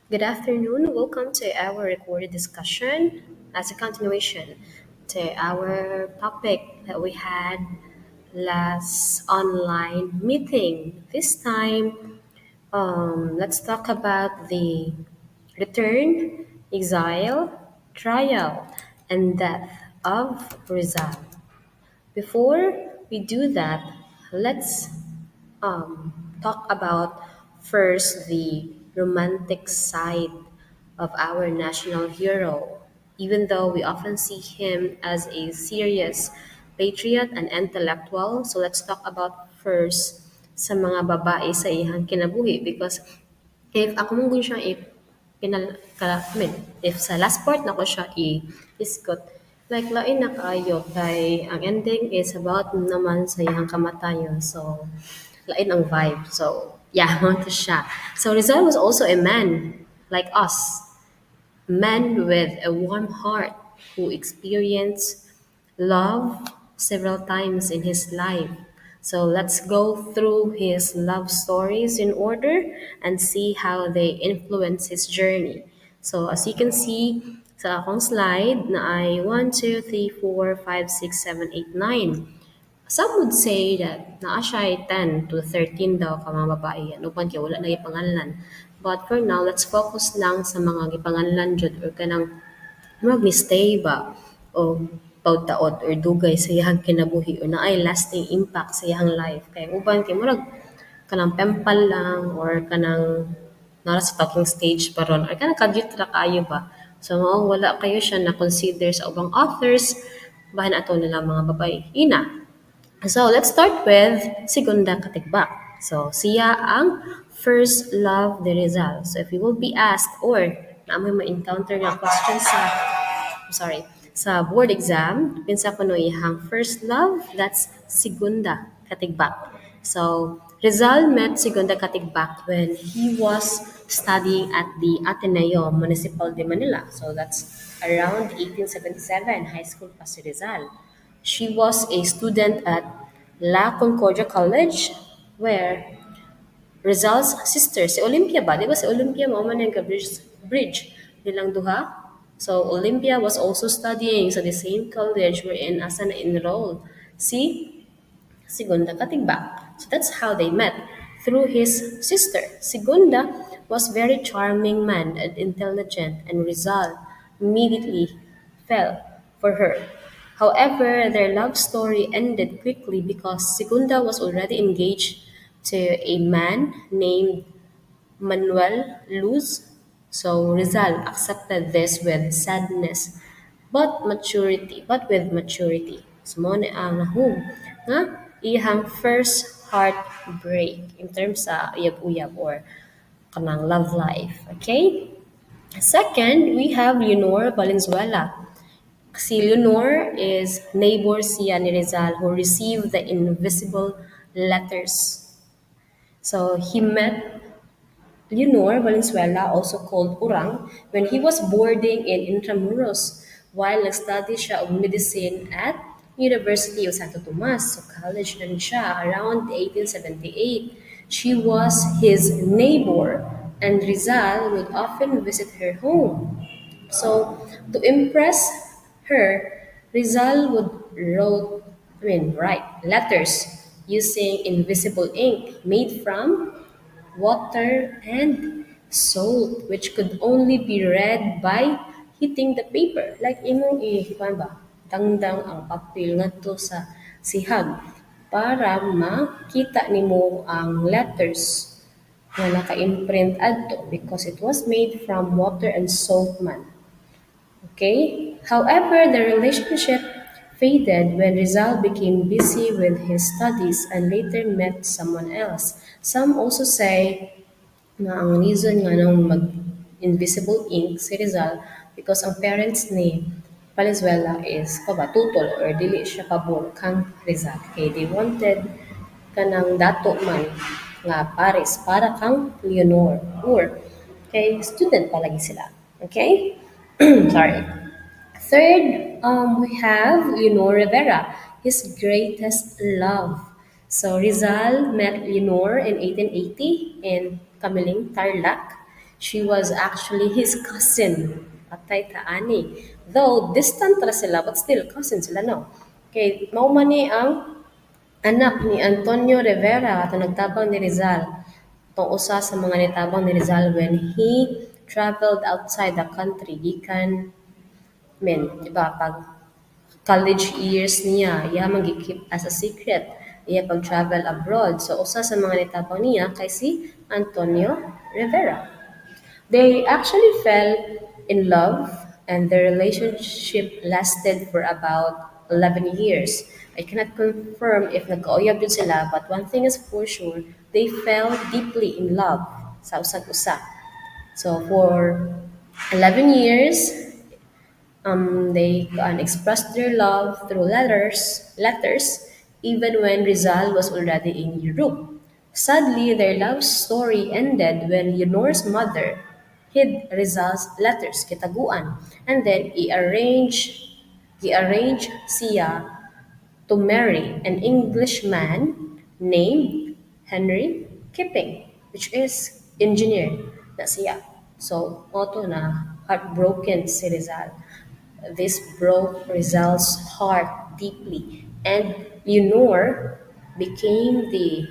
Good afternoon. Welcome to our recorded discussion as a continuation to our topic that we had last online meeting. This time, let's talk about the return, exile, trial, and death of Rizal. Before we do that, let's talk about first the romantic side of our national hero. Even though we often see him as a serious patriot and intellectual, so let's talk about first sa mga babae sa iyang kinabuhi because if ako mong siya if sa last part na ko siya i-isgot, like lain na kayo kay ang ending is about naman sa iyang kamatayon. So, lain ang vibe. So, yeah, mo to siya. So, Rizal was also a man like us, man with a warm heart who experienced love several times in his life. So let's go through his love stories in order and see how they influence his journey. So as you can see sa akong slide na ay 1, 2, 3, 4, 5, 6, 7, 8, 9. Some would say that naa siya ay 10 to 13 daw ka mga babae. Ano pa kaya wala na ipangalan. But for now, let's focus lang sa mga gipangalan jud or kanang mag-stay ba o pagtaod or dugay sa iyang kinabuhi o naay lasting impact sa iyang life. Kaya uban kay murag kanang pempal lang or kanang nara sa talking stage pa ron or kanang kagyut ra kayo ba. So mao wala kayo siya na consider sa ubang authors bahin ato nila mga babae. Ina, so let's start with Segunda Katigbak. So siya ang first love ni Rizal. So if you will be asked or namin ma-encounter nga question sa board exam, pinsa ko no iyang first love, that's Segunda Katigbak. So Rizal met Segunda Katigbak when he was studying at the Ateneo Municipal de Manila. So that's around 1877, high school pa si Rizal. She was a student at La Concordia College where Rizal's sister, si Olympia ba? Di ba si Olympia mo man yung bridge nilang duha? So Olympia was also studying sa the same college wherein asa na-enroll si Segunda Katigbak. So that's how they met, through his sister. Segunda was very charming man and intelligent, and Rizal immediately fell for her. However, their love story ended quickly because Segunda was already engaged to a man named Manuel Luz. So Rizal accepted this with sadness, but with maturity. So mo ni ang nahum nga iyang first heartbreak in terms sa uyab-uyab or kanang love life. Okay? Second, we have Leonor Valenzuela. Si Leonor is neighbor siya ni Rizal who received the invisible letters. So he met Leonor Valenzuela, also called Urang, when he was boarding in Intramuros while nag-study siya of medicine at University of Santo Tomas. So college na rin siya around 1878. She was his neighbor and Rizal would often visit her home. So to impress her, Rizal would write letters using invisible ink made from water, and salt, which could only be read by hitting the paper. Like imong kuwan ba, dangdang ang papel ngadto sa sihag para makita nimo ang letters na naka-imprint adto because it was made from water and salt man. Okay? However, the relationship faded when Rizal became busy with his studies and later met someone else. Some also say na ang reason nga nang mag-invisible ink si Rizal because ang parents ni Valenzuela is tutol or dili siya pabor kang Rizal. Okay, they wanted kanang dato man nga pares para kang Leonor or kay student palagi sila. Okay? Sorry. Third, we have Leonor Rivera, his greatest love. So Rizal met Leonor in 1880 in Camiling, Tarlac. She was actually his cousin. Patay ta ani. Though distant ra sila, but still cousin sila no. Kay mao man ni ang anak ni Antonio Rivera ato nagtabang ni Rizal. Itong usa sa mga nitabang ni Rizal when he traveled outside the country. Gikan, di ba, pag college years niya, iya magikip as a secret. Iya pag-travel abroad. So, usa sa mga nitabang niya kay si Antonio Rivera. They actually fell in love and their relationship lasted for about 11 years. I cannot confirm if nagkauyab yun sila, but one thing is for sure, they fell deeply in love sa usag usa. So for 11 years, they expressed their love through letters, even when Rizal was already in Europe. Sadly, their love story ended when Leonor's mother hid Rizal's letters, kitaguan, and then he arranged siya to marry an Englishman named Henry Kipping, which is engineer na siya. So, auto na heartbroken si Rizal. This broke Rizal's heart deeply, and Leonor became the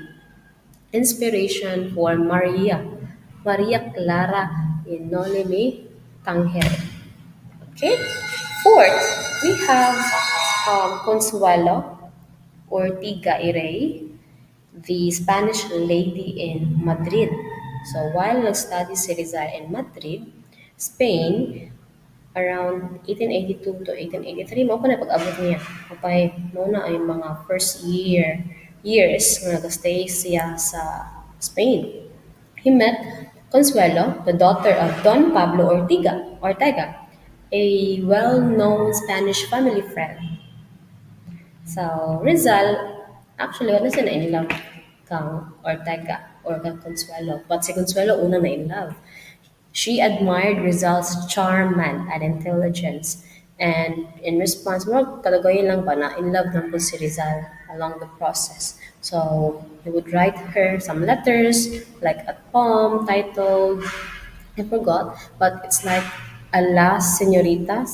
inspiration for Maria Clara Inolimi Tangere. Okay. Fourth, we have Consuelo Ortiga Irey, the Spanish lady in Madrid. So while nag-study si Rizal in Madrid, Spain, around 1882 to 1883, mao pa na pag-abot niya. Kapay, mao na ay mga years nga nag-stay siya sa Spain. He met Consuelo, the daughter of Don Pablo Ortega, a well-known Spanish family friend. So, Rizal, actually, wala siya na in love kang Ortega or kang Consuelo. But si Consuelo, una na in love. She admired Rizal's charm man and intelligence. And in response, mo kalagayin lang ba na in love lang po si Rizal along the process. So, he would write her some letters, like a poem titled, I forgot, but it's like a last señorita,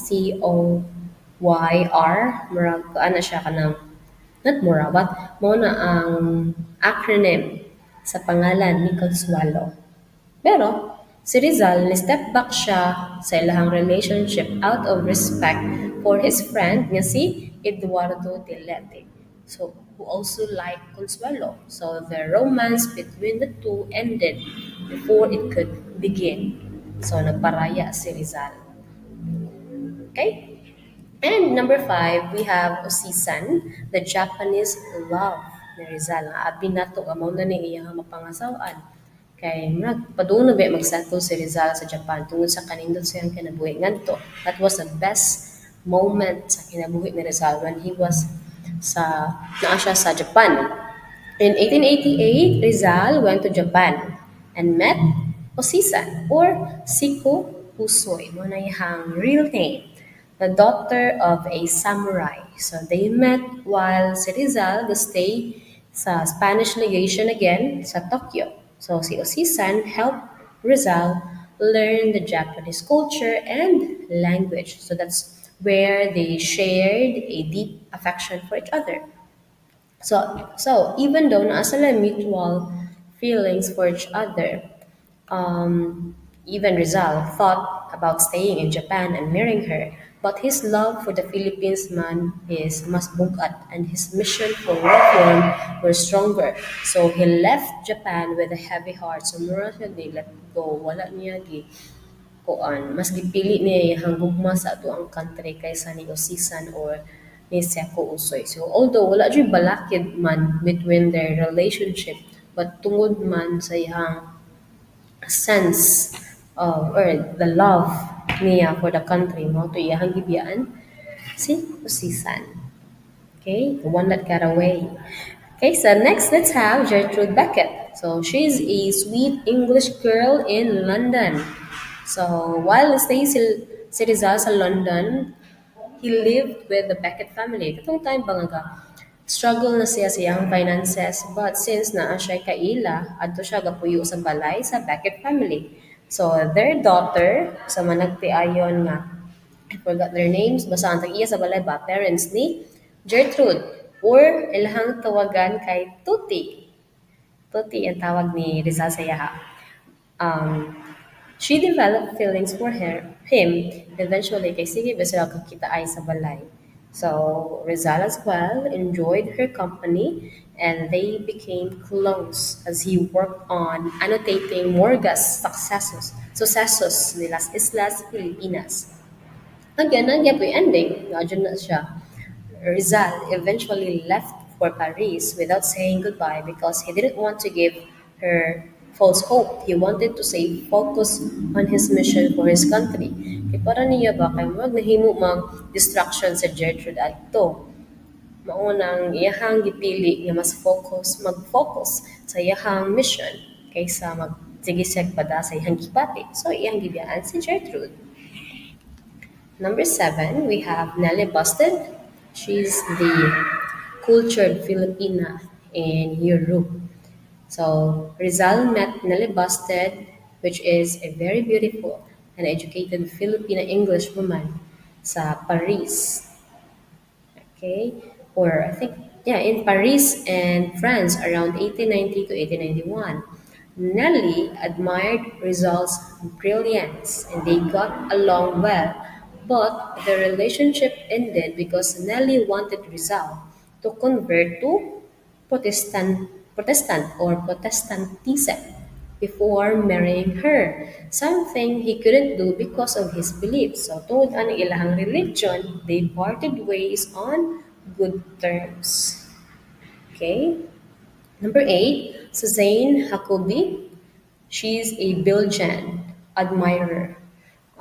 COYR, murag, ano siya kanang, not mura, but mo na ang acronym sa pangalan ni Consuelo. Pero, si Rizal, ni-step back siya sa ilahang relationship out of respect for his friend nga si Eduardo Delete. So, who also liked Consuelo. So, the romance between the two ended before it could begin. So, nagparaya si Rizal. Okay? And number 5, we have Osisan, the Japanese love ni Rizal. Abi na to, amaw na ni iyang mapangasawaan. Kay padung na ba magsettle si Rizal sa Japan tungod sa kanindot siyang kinabuhi ngadto. That was the best moment sa kinabuhi ni Rizal when he was naa siya sa Japan. In 1888, Rizal went to Japan and met Osisan or Siko Pusoy, mo na iyang real name, the daughter of a samurai. So they met while si Rizal stay sa Spanish legation again sa Tokyo. So si Osisan helped Rizal learn the Japanese culture and language. So that's where they shared a deep affection for each other. So even though naa sila mutual feelings for each other, even Rizal thought about staying in Japan and marrying her, but his love for the Philippines man is mas bugat and his mission for reform were stronger. So he left Japan with a heavy heart. So mura siya di let go. Wala niya di kuan. Mas gipili niya yung gugma sa ato ang country kaysa ni Osisan or ni Seko Usoy. So although wala jud balakid man between their relationship, but tungod man sa iyang sense of or the love niya for the country mo to iyang gibiyaan si Usisan. Okay, the one that got away. Okay, so next let's have Gertrude Beckett. So she's a sweet English girl in London. So while staying si Rizal sa London, he lived with the Beckett family. Katong time ba nga struggle na siya sa iyang finances, but since naa siya kaila, adto siya gapuyo sa balay sa Beckett family. So their daughter sa managtiayon nga I forgot their names, basta ang tag-iya sa balay ba, parents ni Gertrude or ilahang tawagan kay Tuti. Tuti ang tawag ni Rizal sa yaha. Um, she developed feelings for him eventually kay sige ba sila kakita ay sa balay. So Rizal as well enjoyed her company and they became close as he worked on annotating Morga's successos ni Las Islas Filipinas. Again, nandiyan po yung ending. Nandiyan na siya. Rizal eventually left for Paris without saying goodbye because he didn't want to give her false hope. He wanted to stay focused on his mission for his country. Kaya para niya ba, kay mag nahimo mang distraction sa Gertrude Alto. Maunang iyahang gipili nga mas mag-focus sa iyahang mission kaysa magsigisag pada sa iyang gipati. So, iyang gibiyaan si Gertrude. Number 7, we have Nelly Busted. She's the cultured Filipina in Europe. So Rizal met Nelly Busted, which is a very beautiful and educated Filipina English woman sa Paris. Okay, or I think yeah, in Paris and France around 1890 to 1891. Nelly admired Rizal's brilliance and they got along well, but the relationship ended because Nelly wanted Rizal to convert to Protestant or Protestantism before marrying her, something he couldn't do because of his beliefs. So tungod ang ilahang religion, they parted ways on good terms. Okay? Number 8, Suzanne Jacobi. She's a Belgian admirer.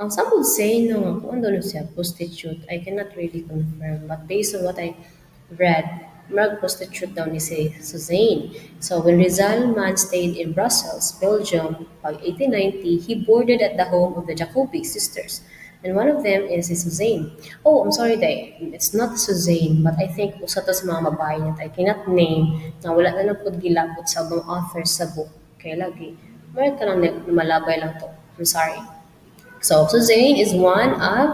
Some would say no, kung ano siya, prostitute. I cannot really confirm. But based on what I read, mag-prostitute daw ni si Suzanne. So when Rizal Man stayed in Brussels, Belgium, pag 1890, he boarded at the home of the Jacobi sisters. And one of them is si Suzanne. Oh, I'm sorry, Day. It's not Suzanne, but I think usa to sa mga babae niya. I cannot name na wala na lang po gilabot sa mga authors sa book. Kaya lagi, mayroon ka lang malabay lang to. I'm sorry. So, Suzanne is one of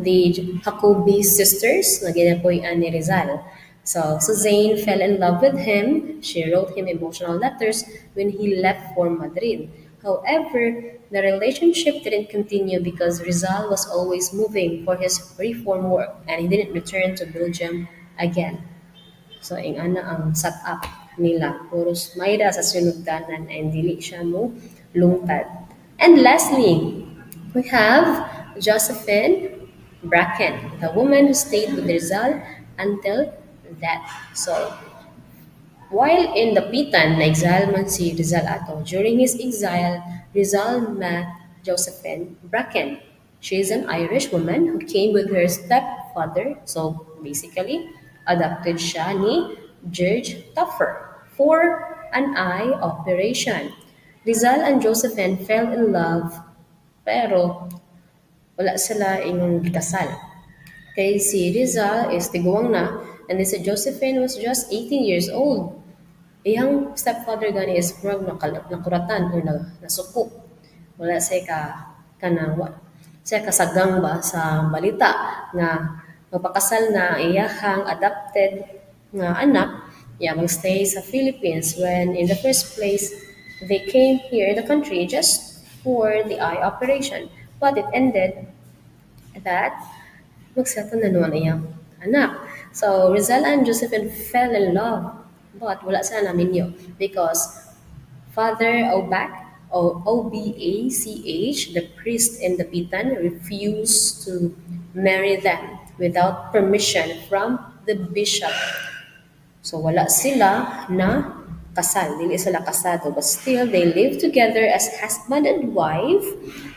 the Jacobi sisters na ginapuyan ni Rizal. So, Suzanne fell in love with him. She wrote him emotional letters when he left for Madrid. However, the relationship didn't continue because Rizal was always moving for his reform work and he didn't return to Belgium again. So, ing ana ang setup nila. Puros mayra sa sinugdanan and dili siya mo lungtad. And lastly, we have Josephine Bracken, the woman who stayed with Rizal until death. So, while in the Pitan, na-exile man si Rizal ato. During his exile, Rizal met Josephine Bracken. She is an Irish woman who came with her stepfather. So, basically, adopted siya ni George Tuffer for an eye operation. Rizal and Josephine fell in love pero wala sila ingon gikasal. Kay si Rizal is tiguang na and then si Josephine was just 18 years old. Iyang stepfather gani is murag nakuratan or nasuko. Wala siya kanang siya kasagang ba sa balita nga magpakasal na iyahang adopted nga anak magstay sa Philippines when in the first place they came here in the country just for the eye operation. But it ended that magsettle na naman iyang anak. So Rizal and Josephine fell in love but wala sila naminyo because Father Obach, the priest in the Pitan, refused to marry them without permission from the bishop. So wala sila na kasal, dili sila kasado, but still they live together as husband and wife.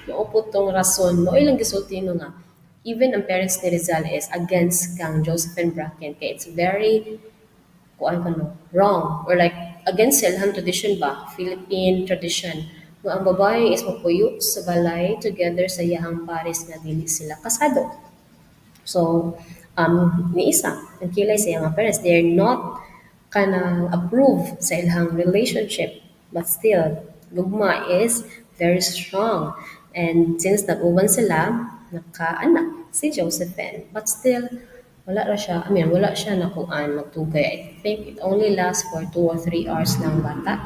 Maupo tong rason, mo ilang gisulti no nga. Even ang parents ni Rizal is against kang Josephine Bracken kay it's very kuan kano wrong or like against silang tradition ba, Philippine tradition. Nga ang babae is mapuyo sa balay together sa iyahang pares nga dili sila kasado. So, ni isa, ang kilay sa iyang parents, they're not kanang approve sa ilang relationship. But still, gugma is very strong. And since nag-uban sila, nakaanak si Josephine. But still, wala siya nakuan, magtugay. I think it only lasts for 2 or 3 hours ng bata.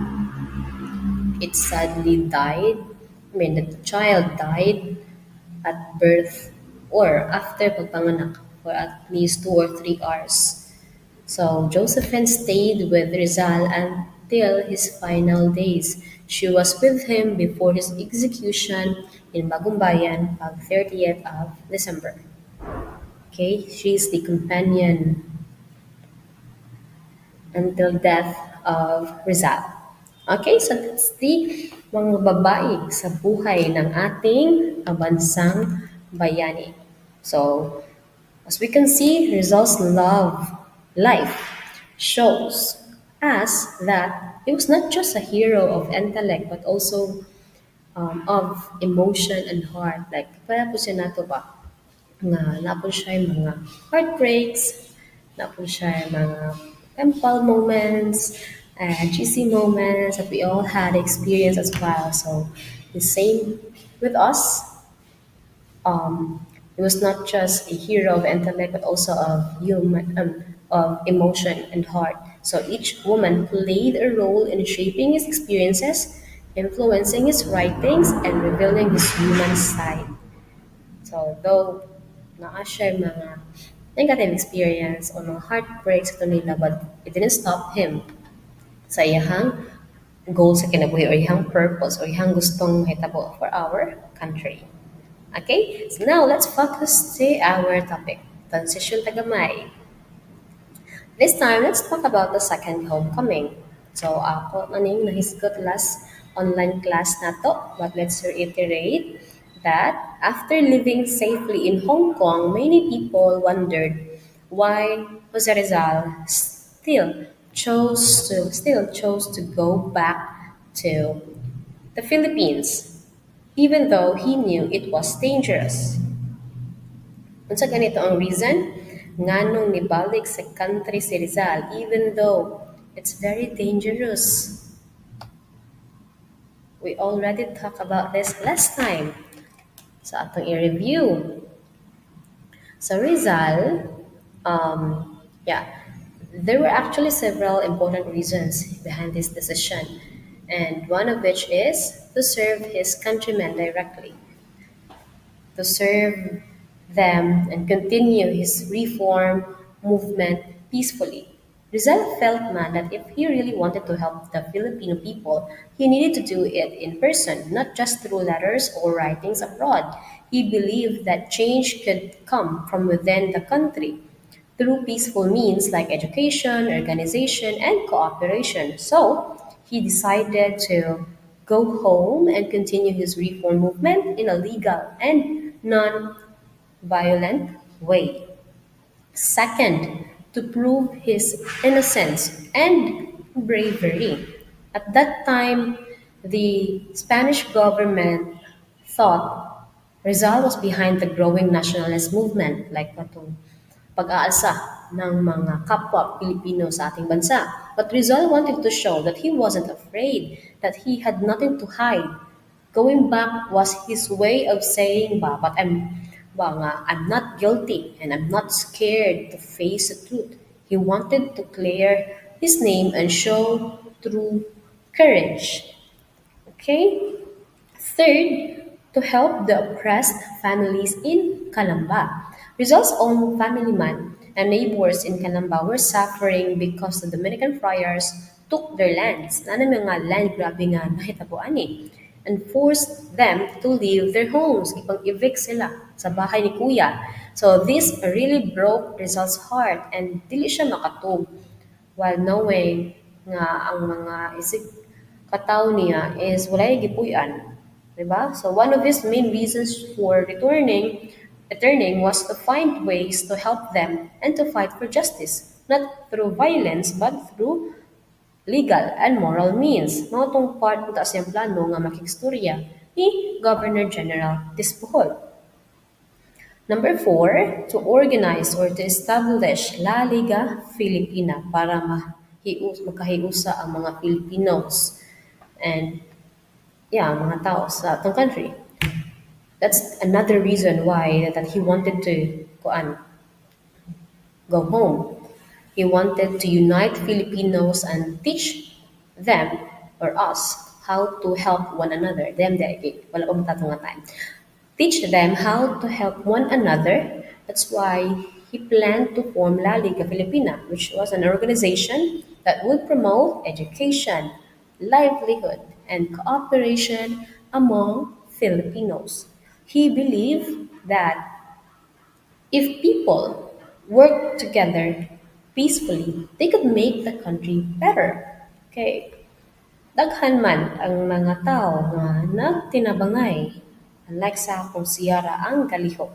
It sadly died. The child died at birth or after pagpanganak for at least 2 or 3 hours. So Josephine stayed with Rizal until his final days. She was with him before his execution in Bagumbayan on 30th of December. Okay, she's the companion until death of Rizal. Okay, so that's the mga babae sa buhay ng ating bansang bayani. So, as we can see, Rizal's life shows us that he was not just a hero of intellect but also of emotion and heart. Like, kaya po siya nato ba? Nga, napon siya yung mga heartbreaks, napon siya yung mga temple moments, GC moments that we all had experience as well. So, the same with us. He was not just a hero of intellect, but also of emotion and heart. So each woman played a role in shaping his experiences, influencing his writings, and revealing his human side. So though naa siya mga negative experience o mga heartbreaks ito nila, but it didn't stop him sa iyahang goal sa kinabuhi or iyang purpose or iyang gustong mahitabo for our country. Okay, so now let's focus to our topic, transition tagamay. This time, let's talk about the second homecoming. So ako maning nahisgot last online class nato, but let's reiterate that after living safely in Hong Kong, many people wondered why Jose Rizal still chose to go back to the Philippines, even though he knew it was dangerous. Unsa ganito ang reason? Nganong nibalik sa country si Rizal even though it's very dangerous. We already talked about this last time sa atong i-review. So Rizal, yeah, there were actually several important reasons behind this decision, and one of which is to serve his countrymen directly, to serve them and continue his reform movement peacefully. Rizal felt man that if he really wanted to help the Filipino people, he needed to do it in person, not just through letters or writings abroad. He believed that change could come from within the country through peaceful means like education, organization, and cooperation. So he decided to go home and continue his reform movement in a legal and non-violent way. Second, to prove his innocence and bravery. At that time, the Spanish government thought Rizal was behind the growing nationalist movement like katong pag-aalsa ng mga kapwa Pilipino sa ating bansa. But Rizal wanted to show that he wasn't afraid, that he had nothing to hide. Going back was his way of saying but I'm not guilty and I'm not scared to face the truth. He wanted to clear his name and show true courage. Okay? Third, to help the oppressed families in Calamba. Rizal's own family man and neighbors in Calamba were suffering because the Dominican friars took their lands, na mga land grabbing nga nahitabuan and forced them to leave their homes. Ipag-evict sila sa bahay ni Kuya. So this really broke Rizal's heart and dili siya makatug while knowing nga ang mga isig kataw niya is walay gipuy-an. Diba? So one of his main reasons for returning was to find ways to help them and to fight for justice, not through violence but through legal and moral means. Mao tong part ng taas niyang plano nga makikstorya ni Governor General Tispuhol. Number 4, to organize or to establish La Liga Filipina para makahiusa ang mga Filipinos. And yeah, mga tao sa atong country. That's another reason why that he wanted to go home. He wanted to unite Filipinos and teach them or us how to help one another. Them, the wala pa matatong nga time. Teach them how to help one another. That's why he planned to form La Liga Filipina, which was an organization that would promote education, livelihood, and cooperation among Filipinos. He believed that if people work together peacefully, they could make the country better. Okay. Daghan man ang mga tao nga nagtinabangay, unlike sa akong siyara ang kalihok.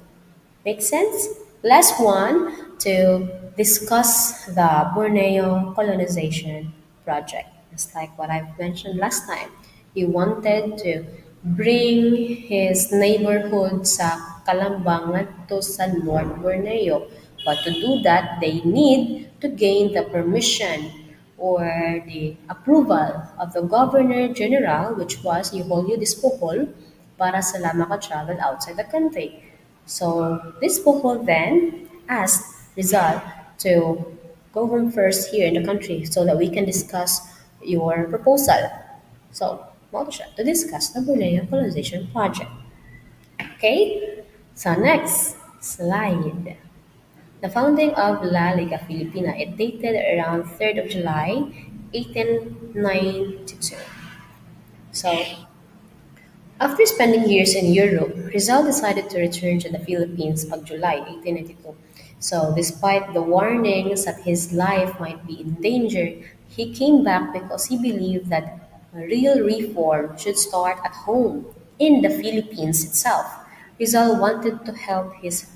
Make sense? Last one to discuss the Borneo colonization project. Just like what I've mentioned last time. He wanted to bring his neighborhood sa Kalambang ngadto sa North Borneo. But to do that, they need to gain the permission or the approval of the Governor General, which was Eulogio Dispopol, para sila maka-travel outside the country. So this Bohol then asked Rizal to go home first here in the country so that we can discuss your proposal. So, mo siya to discuss the Borneo colonization project. Okay? So next slide. The founding of La Liga Filipina, it dated around 3rd of July, 1892. So, after spending years in Europe, Rizal decided to return to the Philippines pag July 1892. So, despite the warnings that his life might be in danger, he came back because he believed that a real reform should start at home, in the Philippines itself. Rizal wanted to help his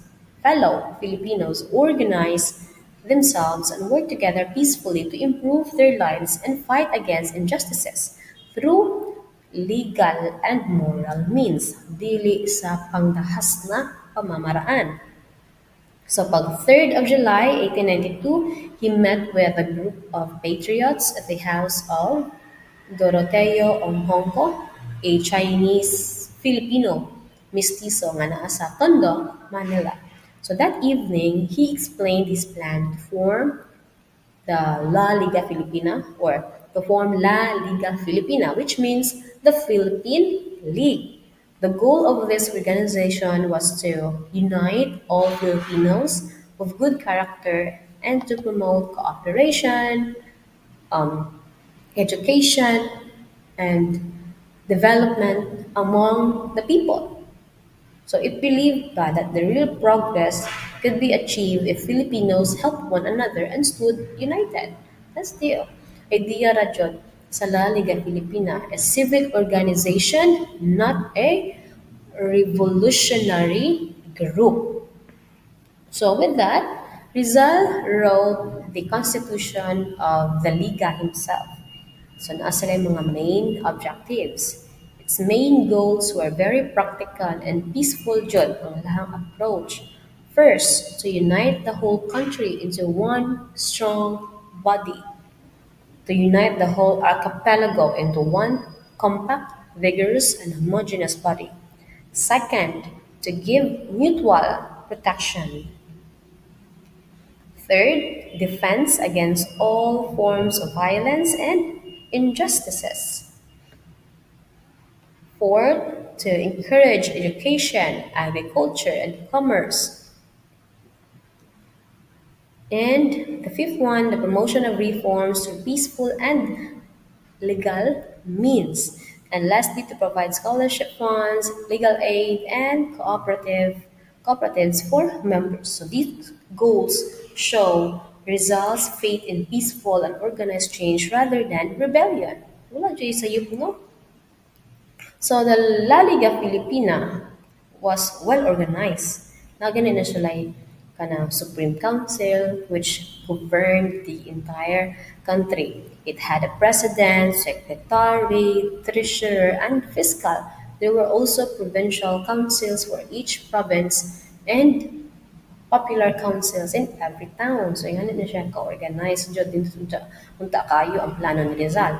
fellow Filipinos organize themselves and work together peacefully to improve their lives and fight against injustices through legal and moral means, dili sa pangdahas na pamamaraan. So pag 3rd of July 1892, he met with a group of patriots at the house of Doroteo Onghongko, a Chinese Filipino mestizo nga naa sa Tondo, Manila. So that evening, he explained his plan to form the La Liga Filipina or to form La Liga Filipina, which means the Philippine League. The goal of this organization was to unite all Filipinos of good character and to promote cooperation, um, education, and development among the people. So it believed pa that the real progress could be achieved if Filipinos helped one another and stood united. That's the idea ra jud sa La Liga Filipina, a civic organization, not a revolutionary group. So with that, Rizal wrote the constitution of the Liga himself. So nasa yung mga main objectives. Its main goals were very practical and peaceful jud ang lahang approach. First, to unite the whole country into one strong body. To unite the whole archipelago into one compact, vigorous, and homogeneous body. Second, to give mutual protection. Third, defense against all forms of violence and injustices. Fourth, to encourage education, agriculture, and commerce. And the fifth one, the promotion of reforms through peaceful and legal means. And lastly, to provide scholarship funds, legal aid, and cooperatives for members. So these goals show results, faith in peaceful and organized change rather than rebellion. Wala dyan sa yup, no? So the La Liga Filipina was well organized. Nagani na siya like kana Supreme Council which governed the entire country. It had a president, secretary, treasurer, and fiscal. There were also provincial councils for each province and popular councils in every town. So, yan na siya ka-organize. Diyan din unta kayo ang plano ni Rizal.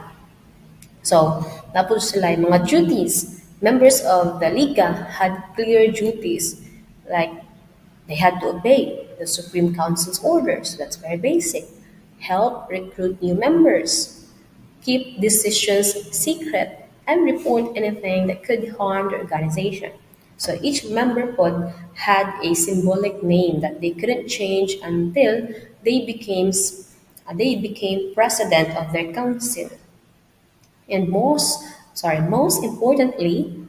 So, tapos sila yung mga duties. Members of the Liga had clear duties, like they had to obey the Supreme Council's orders. That's very basic. Help recruit new members, keep decisions secret, and report anything that could harm the organization. So each member pod had a symbolic name that they couldn't change until they became they became president of their council. And most importantly,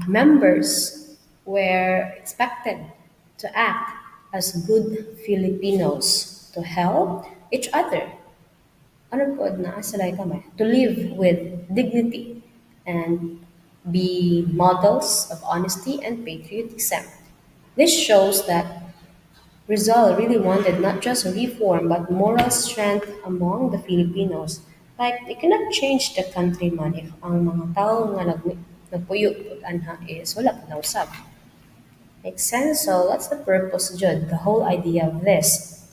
members were expected to act as good Filipinos to help each other. Ano po na asalay kami? To live with dignity and be models of honesty and patriotism. This shows that Rizal really wanted not just reform but moral strength among the Filipinos. Like, they cannot change the country man if ang mga tao nga nagpuyo pud anha is wala pa nausab. Makes sense? So that's the purpose, Jud, the whole idea of this.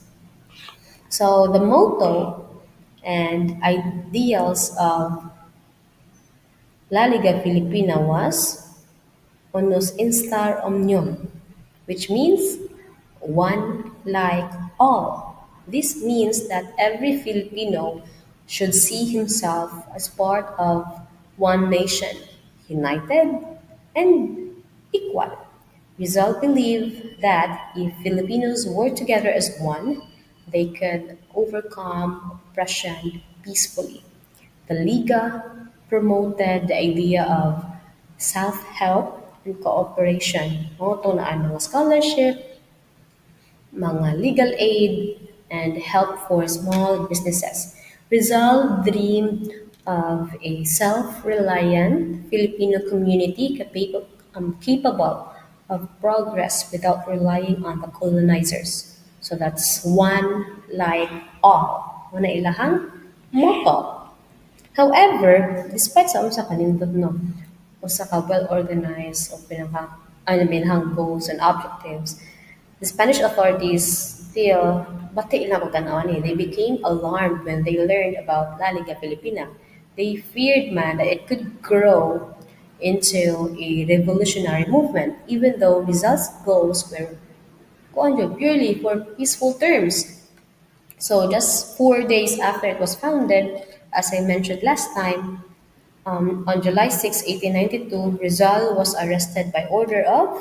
So the motto and ideals of La Liga Filipina was Unus Instar Omnium, which means one like all. This means that every Filipino should see himself as part of one nation, united and equal. Rizal believed that if Filipinos work together as one, they could overcome oppression peacefully. The Liga promoted the idea of self-help and cooperation. Moto na ang mga scholarship, mga legal aid, and help for small businesses. Rizal dreamed of a self-reliant Filipino community capable of progress without relying on the colonizers. So that's one like all. Una ilahang motto. However, despite sa usa ka nindot no, usa ka well-organized o pinaka goals and objectives, the Spanish authorities still bati ila ko tanaw ni. They became alarmed when they learned about La Liga Filipina. They feared man that it could grow into a revolutionary movement, even though Rizal's goals were purely for peaceful terms. So just 4 days after it was founded, as I mentioned last time, on July 6, 1892, Rizal was arrested by order of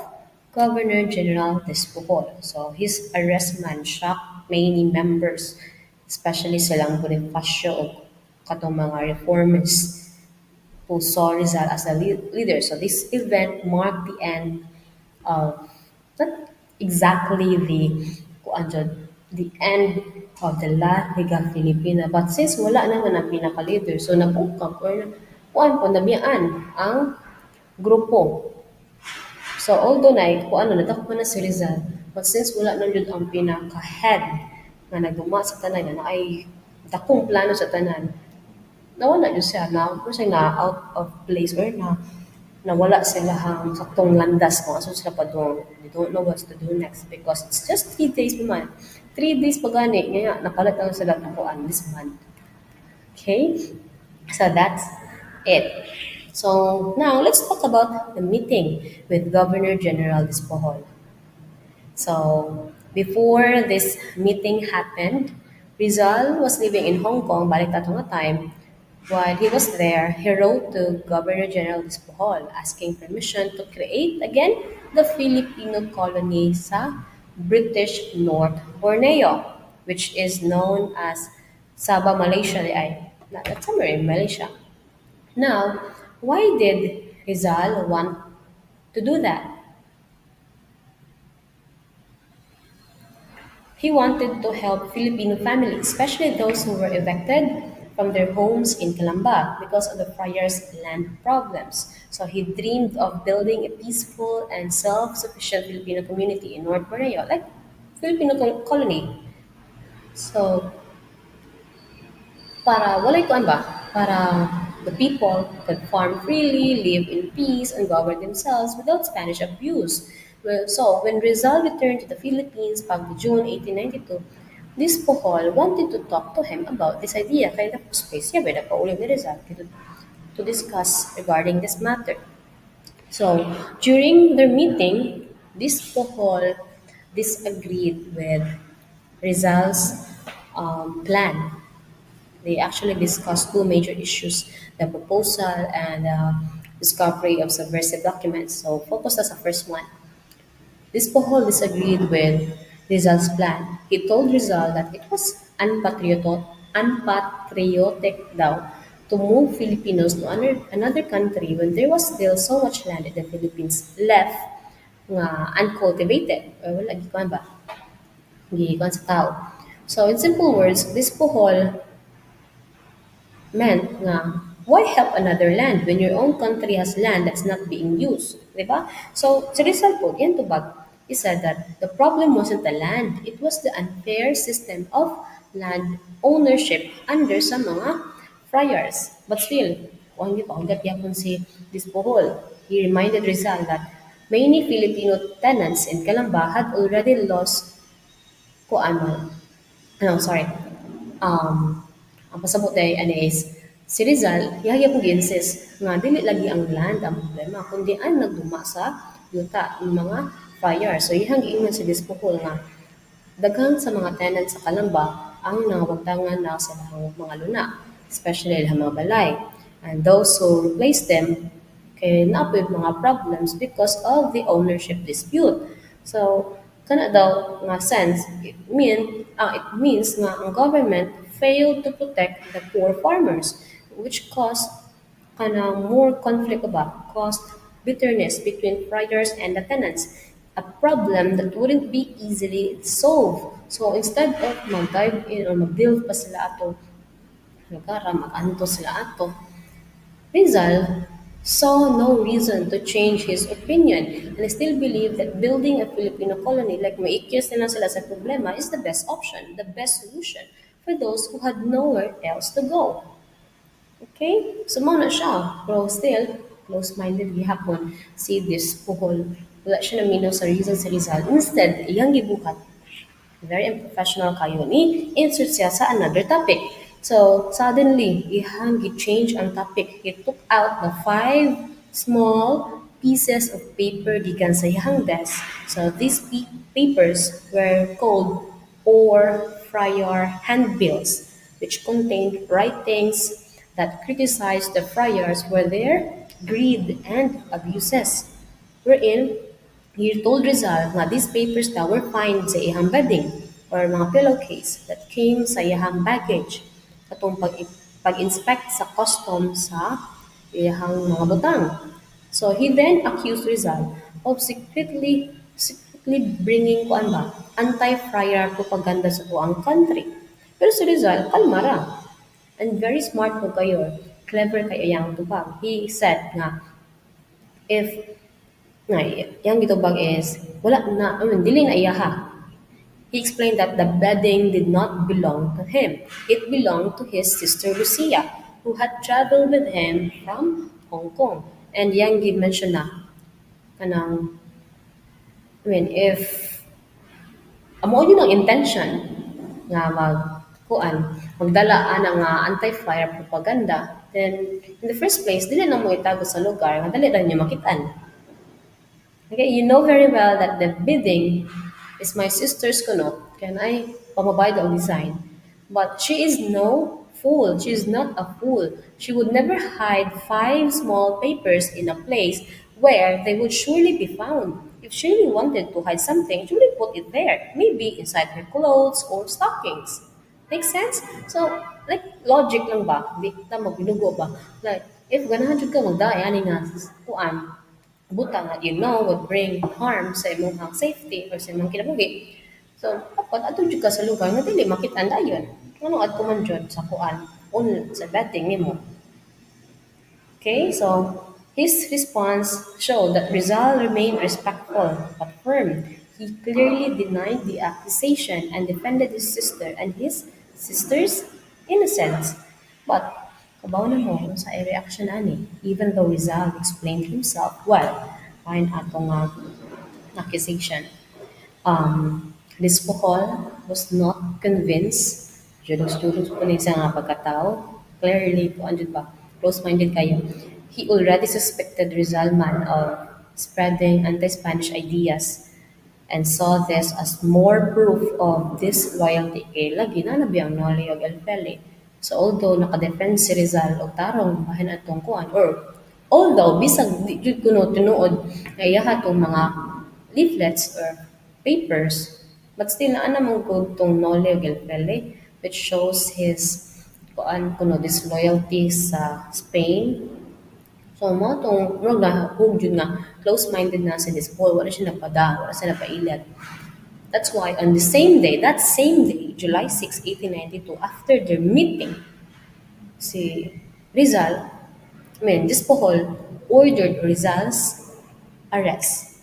Governor General Despujol. So his arrest man shocked many members, especially silang Bonifacio o katong mga reformists who saw Rizal as a leader. So this event marked the end of not exactly the end of the La Liga Filipina. But since wala naman ang pinaka-leader, so nabukag or kuan po nabiyaan ang grupo. So although kuan nadako na si Rizal, but since wala na jud ang pinaka-head nga nagduma sa tanan na ay dakong plano sa tanan, nawala jud siya na siya nga out of place or nawala sila hang saktong landas kung asa sila padung. They don't know what to do next because it's just 3 days pa man. 3 days pa gani, nga nakalat lang sila tapuan this month. Okay? So that's it. So now let's talk about the meeting with Governor General Despojol. So before this meeting happened, Rizal was living in Hong Kong balik ato nga time. While he was there, he wrote to Governor General Despojol asking permission to create again the Filipino colony sa British North Borneo, which is known as Sabah, Malaysia. That's somewhere in Malaysia. Now, why did Rizal want to do that? He wanted to help Filipino families, especially those who were evicted from their homes in Calamba because of the friars' land problems. So he dreamed of building a peaceful and self-sufficient Filipino community in North Borneo, like Filipino colony. So para walay kuan ba? Para the people could farm freely, live in peace, and govern themselves without Spanish abuse. Well, so when Rizal returned to the Philippines pag June 1892, this Bohol wanted to talk to him about this idea. Kaya the first place, yeah, with Paulo ni Rizal to discuss regarding this matter. So during their meeting, this Bohol disagreed with Rizal's plan. They actually discussed two major issues: the proposal and discovery of subversive documents. So focus as the first one. This Bohol disagreed with Rizal's plan. He told Rizal that it was unpatriotic daw to move Filipinos to another country when there was still so much land in the Philippines left nga uncultivated. Or wala gikuan ba? Gikuan sa tao. So in simple words, this Bohol meant nga, why help another land when your own country has land that's not being used? Diba? So, sa Rizal po, yan tubag, he said that the problem wasn't the land, it was the unfair system of land ownership under sa mga friars. But still, kung hindi pa, hanggat yapon si Dispohol, he reminded Rizal that many Filipino tenants in Calamba had already lost ko ano, sorry, um, ang pasabot day ano is, si Rizal, ihagya kong gi-insist nga dili lagi ang land ang problema, kundi ang nagduma sa yuta ng mga fire. So ihang giingon si Dispokol nga daghang sa mga tenants sa Kalamba ang nangawagtangan na sa ilang mga luna, especially ilang mga balay. And those who replaced them came up with mga problems because of the ownership dispute. So, kana daw nga sense, it means nga ang government failed to protect the poor farmers, which caused kana more conflict ba, caused bitterness between friars and the tenants, a problem that wouldn't be easily solved. So instead of mag-dive in or mag-build pa sila ato, nagara, mag-anto sila ato, Rizal saw no reason to change his opinion and still believed that building a Filipino colony like maikyos na lang sila sa problema is the best option, the best solution for those who had nowhere else to go. Okay? So, mao na siya. Pero still, close-minded gihapon si this Puhol. Wala siya naminaw sa reason sa Rizal. Instead, iyang gibuhat very unprofessional kayo ni insert siya sa another topic. So, suddenly, ihang gi-change ang topic. He took out the five small pieces of paper gikan sa ihang desk. So, these papers were called or friar handbills, which contained writings that criticized the friars for their greed and abuses. Wherein he told Rizal nga these papers daw were found sa iyang bedding or mga pillowcase that came sa iyang baggage katong pag-inspect sa custom sa iyang mga butang. So he then accused Rizal of secretly bringing kuan ba anti-friar propaganda sa tuang country. Pero si Rizal kalma ra and very smart po kayo, clever kayo yang tubag. He said nga if nga, yang gitubag is, wala na, dili na iyaha. He explained that the bedding did not belong to him. It belonged to his sister Lucia, who had traveled with him from Hong Kong. And yang gi-mention na, kanang, if, amo yun ang intention nga magdala ng anti-fire propaganda, then in the first place, dili na mo itago sa lugar, nga dali lang niya makitaan. Okay, you know very well that the bidding is my sister's kuno. Can I pamabay ang design? But she is no fool. She is not a fool. She would never hide five small papers in a place where they would surely be found. If she really wanted to hide something, she would put it there, maybe inside her clothes or stockings. Make sense? So, like, logic lang ba? Di ta magbinugo ba? Like, if ganahan jud ka magdaya ani nga kuan, butang that you know would bring harm sa imong safety or sa imong kinabuhi. So, dapat ato jud ka sa lugar nga dili makita dayon. Ano adto man jud sa kuan, sa betting nimo. Okay, so his response showed that Rizal remained respectful but firm. He clearly denied the accusation and defended his sister and his sister's innocence. But kabaw na mo sa reaction ani, even though Rizal explained himself well, fine atong accusation. Um, This Bohol was not convinced, judos-judos po niya nga pagkatao, clearly po, andun ba, close-minded kayo. He already suspected Rizal man of spreading anti-Spanish ideas and saw this as more proof of disloyalty kay lagi na nabiyang Noli og El Fele. So although nakadefend si Rizal og tarong bahin atong kuan or although bisag di jud kuno tinuod nga iyaha tong mga leaflets or papers, but still naa naman ko tong Noli og El Fele which shows his kuan kuno disloyalty sa Spain. So mo tong murag na hug jud nga close-minded na si this Paul, wala siya napada, wala siya napailat. That's why on the same day, that same day, July 6, 1892, after their meeting, si Rizal, this Bohol ordered Rizal's arrest.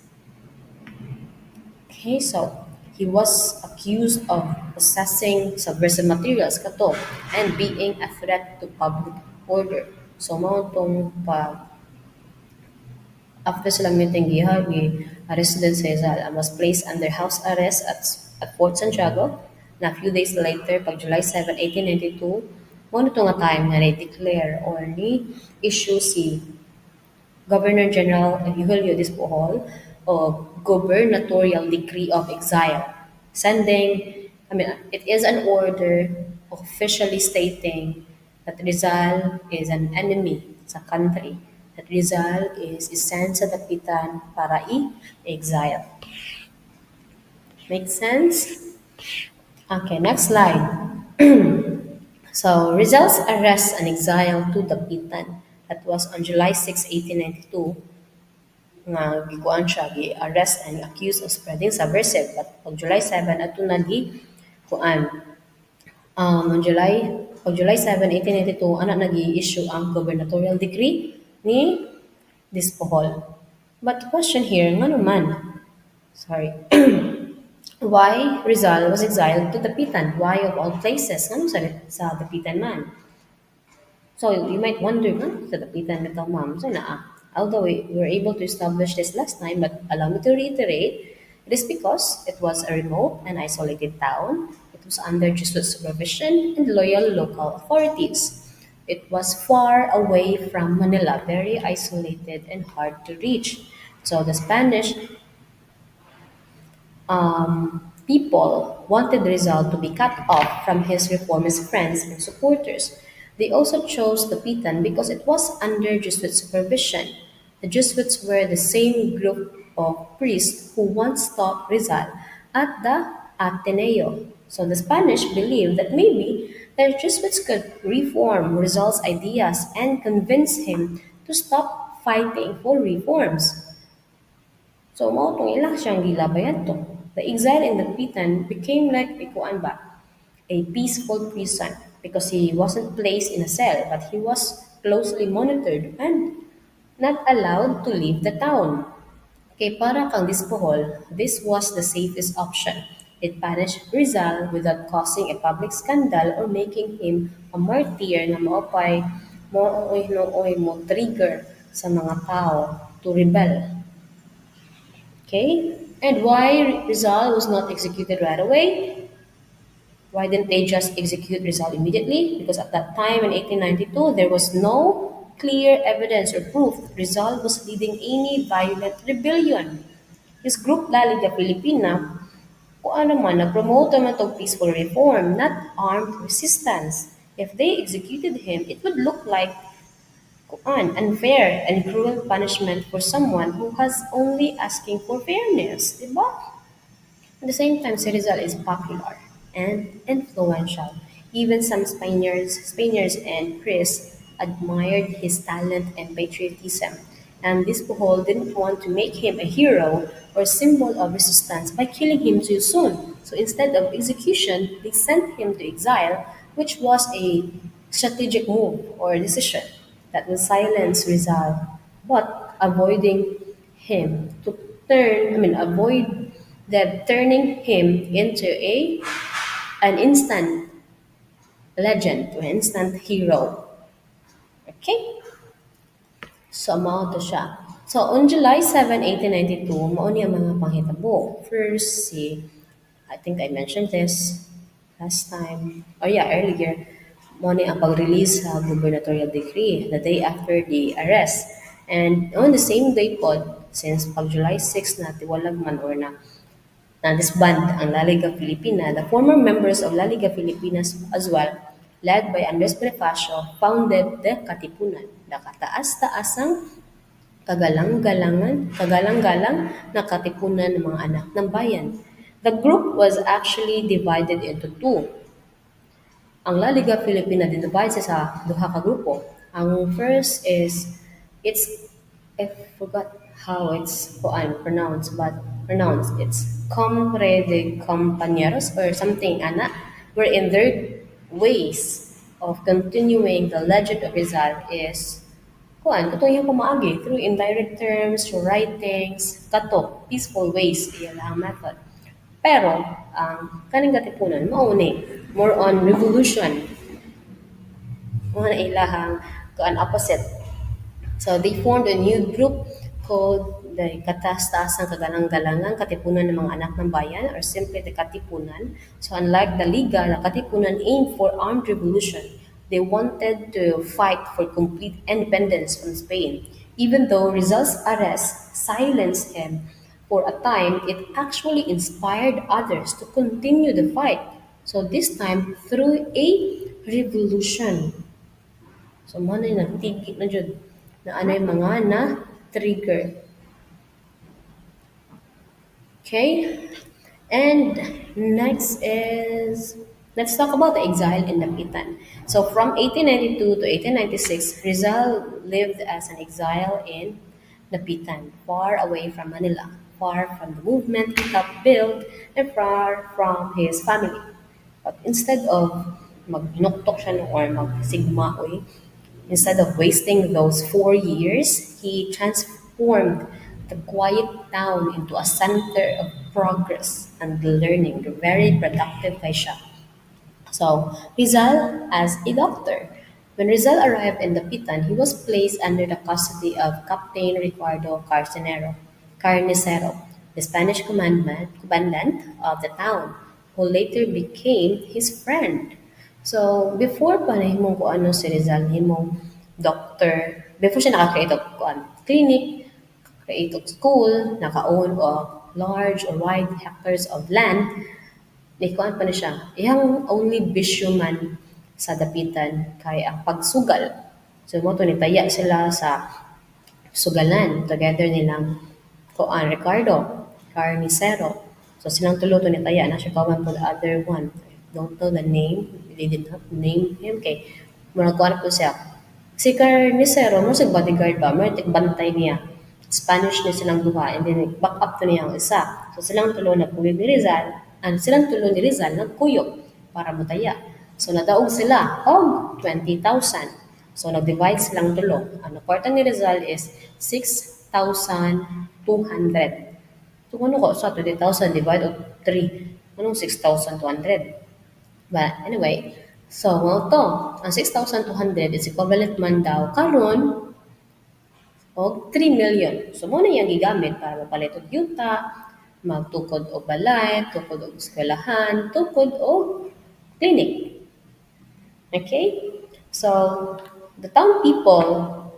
Okay, so he was accused of possessing subversive materials kato and being a threat to public order. So mo tong pa after silang meeting arrested si Rizal and was placed under house arrest at Fort Santiago. Na a few days later, pag July 7, 1892, mo na nga time na declare or ni issue si Governor General Julio Dispohol of gubernatorial decree of exile, sending, it is an order officially stating that Rizal is an enemy sa country, that Rizal is sent sa dapitan para i-exile. Make sense? Okay, next slide. So Rizal's arrest and exile to Dapitan, that was on July 6, 1892, nga gikuan siya, gi-arrest and accused of spreading subversive. But pag July 7, ato na kuan. On July 7, 1892, ana nag-i-issue ang gubernatorial decree ni Dispohol. But the question here, nga naman, sorry, why Rizal was exiled to Dapitan? Why of all places? Ano sa Dapitan man? So you might wonder, sa Dapitan bitaw ma'am? So although we were able to establish this last time, but allow me to reiterate, it is because it was a remote and isolated town. It was under Jesuit supervision and loyal local authorities. It was far away from Manila, very isolated and hard to reach. So the Spanish people wanted Rizal to be cut off from his reformist friends and supporters. They also chose Dapitan because it was under Jesuit supervision. The Jesuits were the same group of priests who once taught Rizal at the Ateneo. So the Spanish believed that maybe the Jesuits could reform Rizal's ideas and convince him to stop fighting for reforms. So mao tong ila siyang gilabayan to. The exile in the Pitan became like ikuan ba, a peaceful prison because he wasn't placed in a cell but he was closely monitored and not allowed to leave the town. Kay para kang Dispohol, this was the safest option. It punished Rizal without causing a public scandal or making him a martyr na maopay mo trigger sa mga tao to rebel. Okay? And why Rizal was not executed right away? Why didn't they just execute Rizal immediately? Because at that time in 1892, there was no clear evidence or proof Rizal was leading any violent rebellion. His group La Liga Filipina, kung ano man, nag-promote naman itong peaceful reform, not armed resistance. If they executed him, it would look like unfair and cruel punishment for someone who has only asking for fairness, diba? At the same time, si Rizal is popular and influential. Even some Spaniards and priests admired his talent and patriotism. And this Bohol didn't want to make him a hero or symbol of resistance by killing him too soon. So instead of execution, they sent him to exile, which was a strategic move or decision that will silence Rizal, but avoiding him to avoid them turning him into an instant legend, to an instant hero. Okay? So, mao to siya. So, on July 7, 1892, mao niya mga panghitabo. First, si I think I mentioned this last time, or yeah, earlier, morning ang pag-release sa gubernatorial decree the day after the arrest. And on the same day po, since pag July 6 na tiwalag man or na disband ang La Liga Filipina, the former members of La Liga Filipinas as well, led by Andres Bonifacio, founded the Katipunan, the kataas-taasang kagalang-galang na katipunan ng mga anak ng bayan. The group was actually divided into two. Ang La Liga Filipina dinivide sa duha ka grupo. Ang first is, it's, I forgot how it's pronounced. It's Compre de Compañeros or something, ana, where in their ways of continuing the legend of Rizal is katong yung pumaagi through indirect terms, through writings, peaceful ways, iyan ang method. Pero, ang kaning katipunan, mauni, more on revolution, mga na ilahang opposite. So they formed a new group called the Katastasang Kagalang-Galangan Katipunan ng mga Anak ng Bayan, or simply the Katipunan. So unlike the Liga, the Katipunan aimed for armed revolution. They wanted to fight for complete independence from Spain. Even though Rizal's arrest silenced him for a time, it actually inspired others to continue the fight. So this time through a revolution. So mo na nagtigi na jud na anay mga na trigger. Okay? And next is, let's talk about the exile in Lapitan. So from 1892 to 1896, Rizal lived as an exile in Lapitan, far away from Manila, far from the movement he helped build, and far from his family. But instead of magnuktok siya no, or magsigma, instead of wasting those 4 years, he transformed the quiet town into a center of progress and learning. Very productive kay siya. So, Rizal as a doctor. When Rizal arrived in Dapitan, he was placed under the custody of Captain Ricardo Carnicero, the Spanish commandant of the town, who later became his friend. So, before pa nahimong ko ano si Rizal, himong doctor, before siya naka-create of clinic, create of school, naka-own of large or wide hectares of land, nikuan pa na siya. Iyang only bisyo man sa dapitan kay ang pagsugal. So mo to nitaya sila sa sugalan together nilang kuan Ricardo Carnicero. So silang tulo to nitaya na siya kawan po the other one. Don't know the name. They did not name him kay murag kuan po siya. Si Carnicero mo sa bodyguard ba, mo bantay niya. Spanish na silang duha and then back up to niya ang isa. So silang tulo nagkuyog ni Rizal and silang tulo ni Rizal nagkuyog para mutaya. So nadaog sila og 20,000. So nag-divide silang tulo. Ang naporta ni Rizal is 6,200. So kung ano ko sa 20,000 divide of 3, anong 6,200? But anyway, so mo to, ang 6,200 is equivalent man daw karon og 3 million. So mo na yang gigamit para mapalit og yuta, magtukod og balay, tukod og eskwelahan, tukod og clinic. Okay? So the town people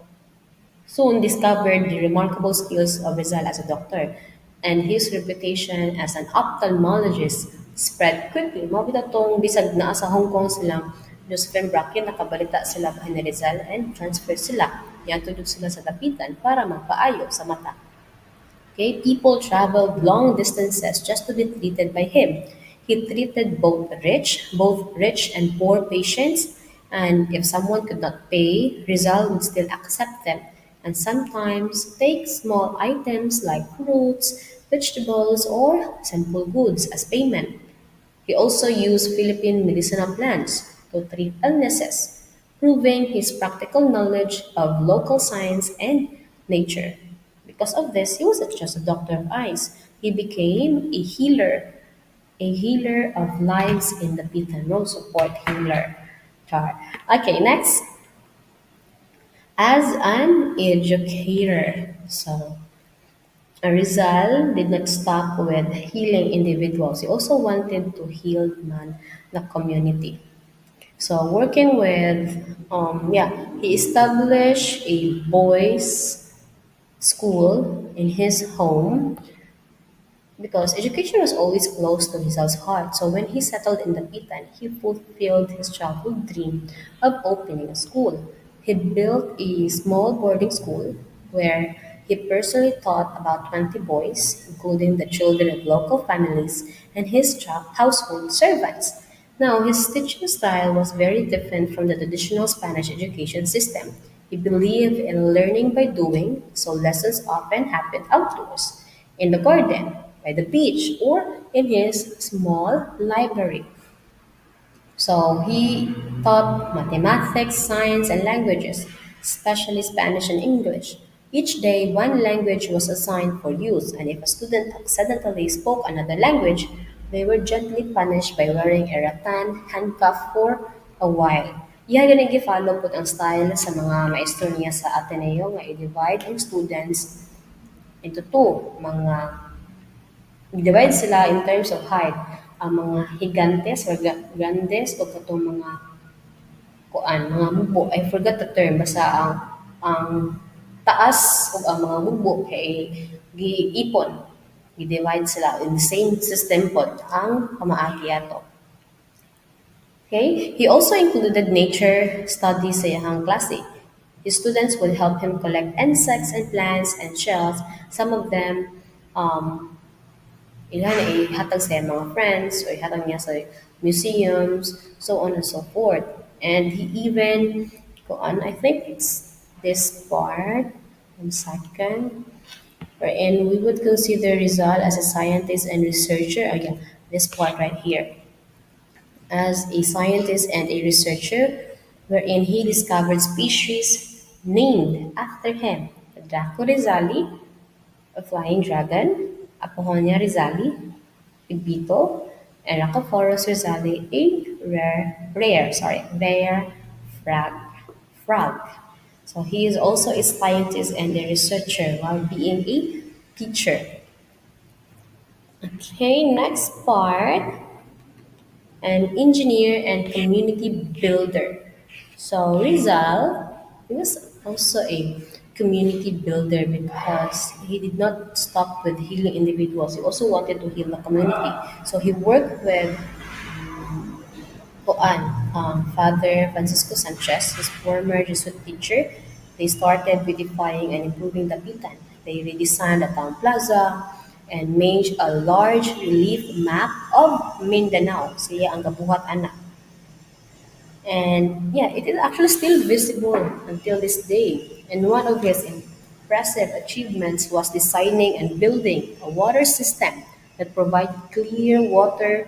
soon discovered the remarkable skills of Rizal as a doctor, and his reputation as an ophthalmologist spread quickly. Mabita tong bisag na sa Hong Kong silang Josephine Bracken, nakabalita sila bahay ni Rizal and transfer sila. Yantudod sila sa Dapitan para magpaayo sa mata. Okay, people traveled long distances just to be treated by him. He treated both rich and poor patients, and if someone could not pay, Rizal would still accept them and sometimes take small items like fruits, vegetables, or simple goods as payment. He also used Philippine medicinal plants to treat illnesses, proving his practical knowledge of local science and nature. Because of this, he wasn't just a doctor of eyes. He became a healer of lives in the Pitan Road support healer. Char. Okay, next. As an educator. So, Rizal did not stop with healing individuals. He also wanted to heal the community. So working with, he established a boys' school in his home because education was always close to Rizal's heart. So when he settled in the Pitan, he fulfilled his childhood dream of opening a school. He built a small boarding school where he personally taught about 20 boys, including the children of local families and his household servants. Now, his teaching style was very different from the traditional Spanish education system. He believed in learning by doing, so lessons often happened outdoors in the garden, by the beach, or in his small library. So he taught mathematics, science, and languages, especially Spanish and English. Each day, one language was assigned for use, and if a student accidentally spoke another language, they were gently punished by wearing a rattan handcuff for a while. Iya ganing gi-follow po ang style sa mga maestro niya sa Ateneo nga i-divide ang students into two, mga divide sila in terms of height. Ang mga higantes or grandes o katong mga kuan, mga mubo, I forgot the term, basta ang taas o ang mga mubo kay giipon. I-divide sila in the same system pod ang pamaagi ato. Okay? He also included nature studies sa iyang klase. His students would help him collect insects and plants and shells. Some of them ilan ay ihatag sa iyang mga friends o ihatag niya sa museums, so on and so forth. And he even, go on, I think it's this part, 1 second, wherein we would consider Rizal as a scientist and researcher. Again, this part right here. As a scientist and a researcher, wherein he discovered species named after him. Draco rizali, a flying dragon, Apohonia rizali, a beetle, and Rhacophorus rizali, a rare frog. frog. So he is also a scientist and a researcher while being a teacher. Okay, next part, an engineer and community builder. So Rizal, he was also a community builder because he did not stop with healing individuals. He also wanted to heal the community. So he worked with Juan, Father Francisco Sanchez, his former Jesuit teacher. They started beautifying and improving the Bitan. They redesigned the town plaza and made a large relief map of Mindanao. Siya ang gabuhat anak. And yeah, it is actually still visible until this day. And one of his impressive achievements was designing and building a water system that provided clean water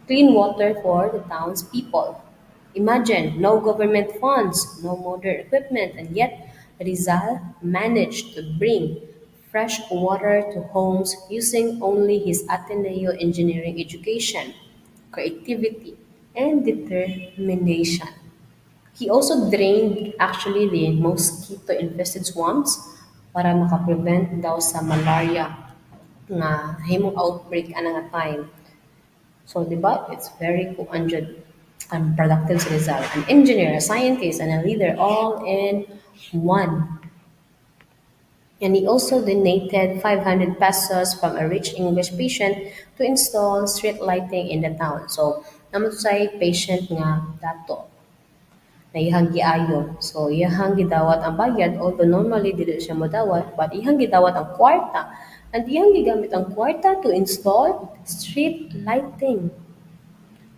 for the townspeople. Imagine, no government funds, no modern equipment, and yet Rizal managed to bring fresh water to homes using only his Ateneo engineering education, creativity, and determination. He also drained actually the mosquito-infested swamps para makaprevent daw sa malaria nga himong outbreak ana nga time. So, di ba, it's very kuanjud and productive si Rizal. An engineer, a scientist, and a leader all in one. And he also donated 500 pesos from a rich English patient to install street lighting in the town. So, naman say patient nga dato na iyang giayon. So, iyang gidawat ang bayad, although normally dili siya modawat, but iyang gidawat ang kwarta. And iyang gigamit ang kwarta to install street lighting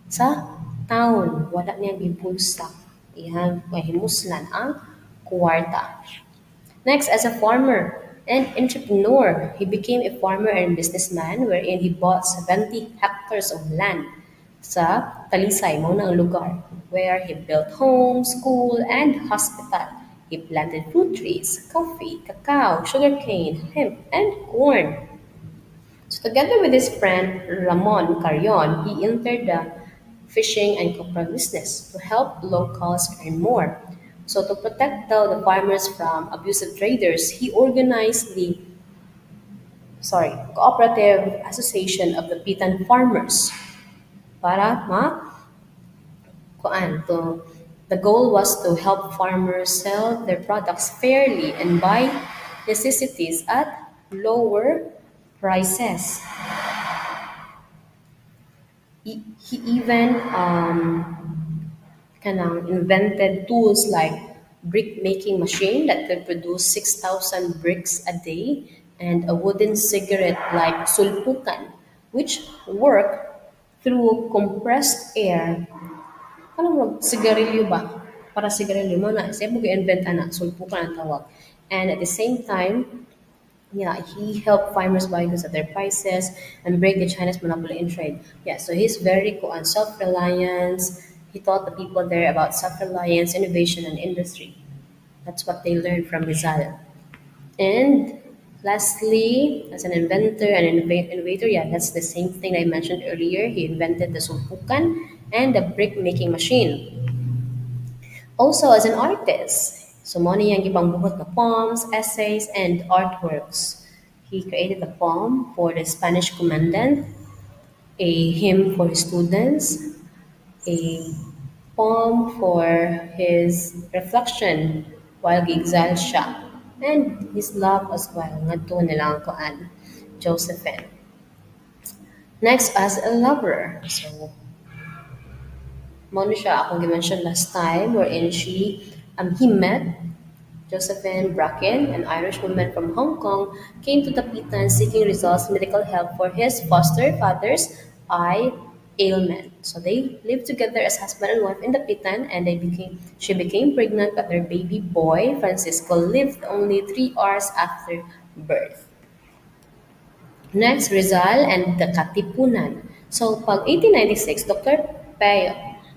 sa town. Wala niya gibulsa. Iyang mahimuslan ang kwarta. Next, as a farmer and entrepreneur, he became a farmer and businessman wherein he bought 70 hectares of land sa Talisay, mao na ang lugar, where he built homes, school, and hospital. He planted fruit trees, coffee, cacao, sugarcane, hemp, and corn. So together with his friend Ramon Carrion, he entered the fishing and copra business to help locals earn more. So to protect the farmers from abusive traders, he organized the Cooperative Association of the Pitan Farmers para to the goal was to help farmers sell their products fairly and buy necessities at lower prices. He even invented tools like brick making machine that could produce 6,000 bricks a day and a wooden cigarette like sulpukan, which work through compressed air. Ano mo, sigarilyo ba? Para sigarilyo mo na, siya mo invent na, sulpukan ang tawag. And at the same time, yeah, he helped farmers buy goods at their prices and break the Chinese monopoly in trade. Yeah, so he's very cool on self-reliance. He taught the people there about self-reliance, innovation, and industry. That's what they learned from Rizal. And lastly, as an inventor and innovator, yeah, that's the same thing I mentioned earlier. He invented the sulpukan and the brick making machine. Also, as an artist, so mo niyang gibang buhot na poems, essays, and artworks. He created a poem for the Spanish commandant, a hymn for his students, a poem for his reflection while exiled siya, and his love as well, ngadto nilang kuan, Josephine. Next, as a lover. So, mo ni siya akong gimension last time wherein he met Josephine Bracken, an Irish woman from Hong Kong, came to Tapitan seeking results medical help for his foster father's eye ailment. So they lived together as husband and wife in Tapitan, and she became pregnant, but their baby boy, Francisco, lived only 3 hours after birth. Next, Rizal and the Katipunan. So, pag 1896, Dr.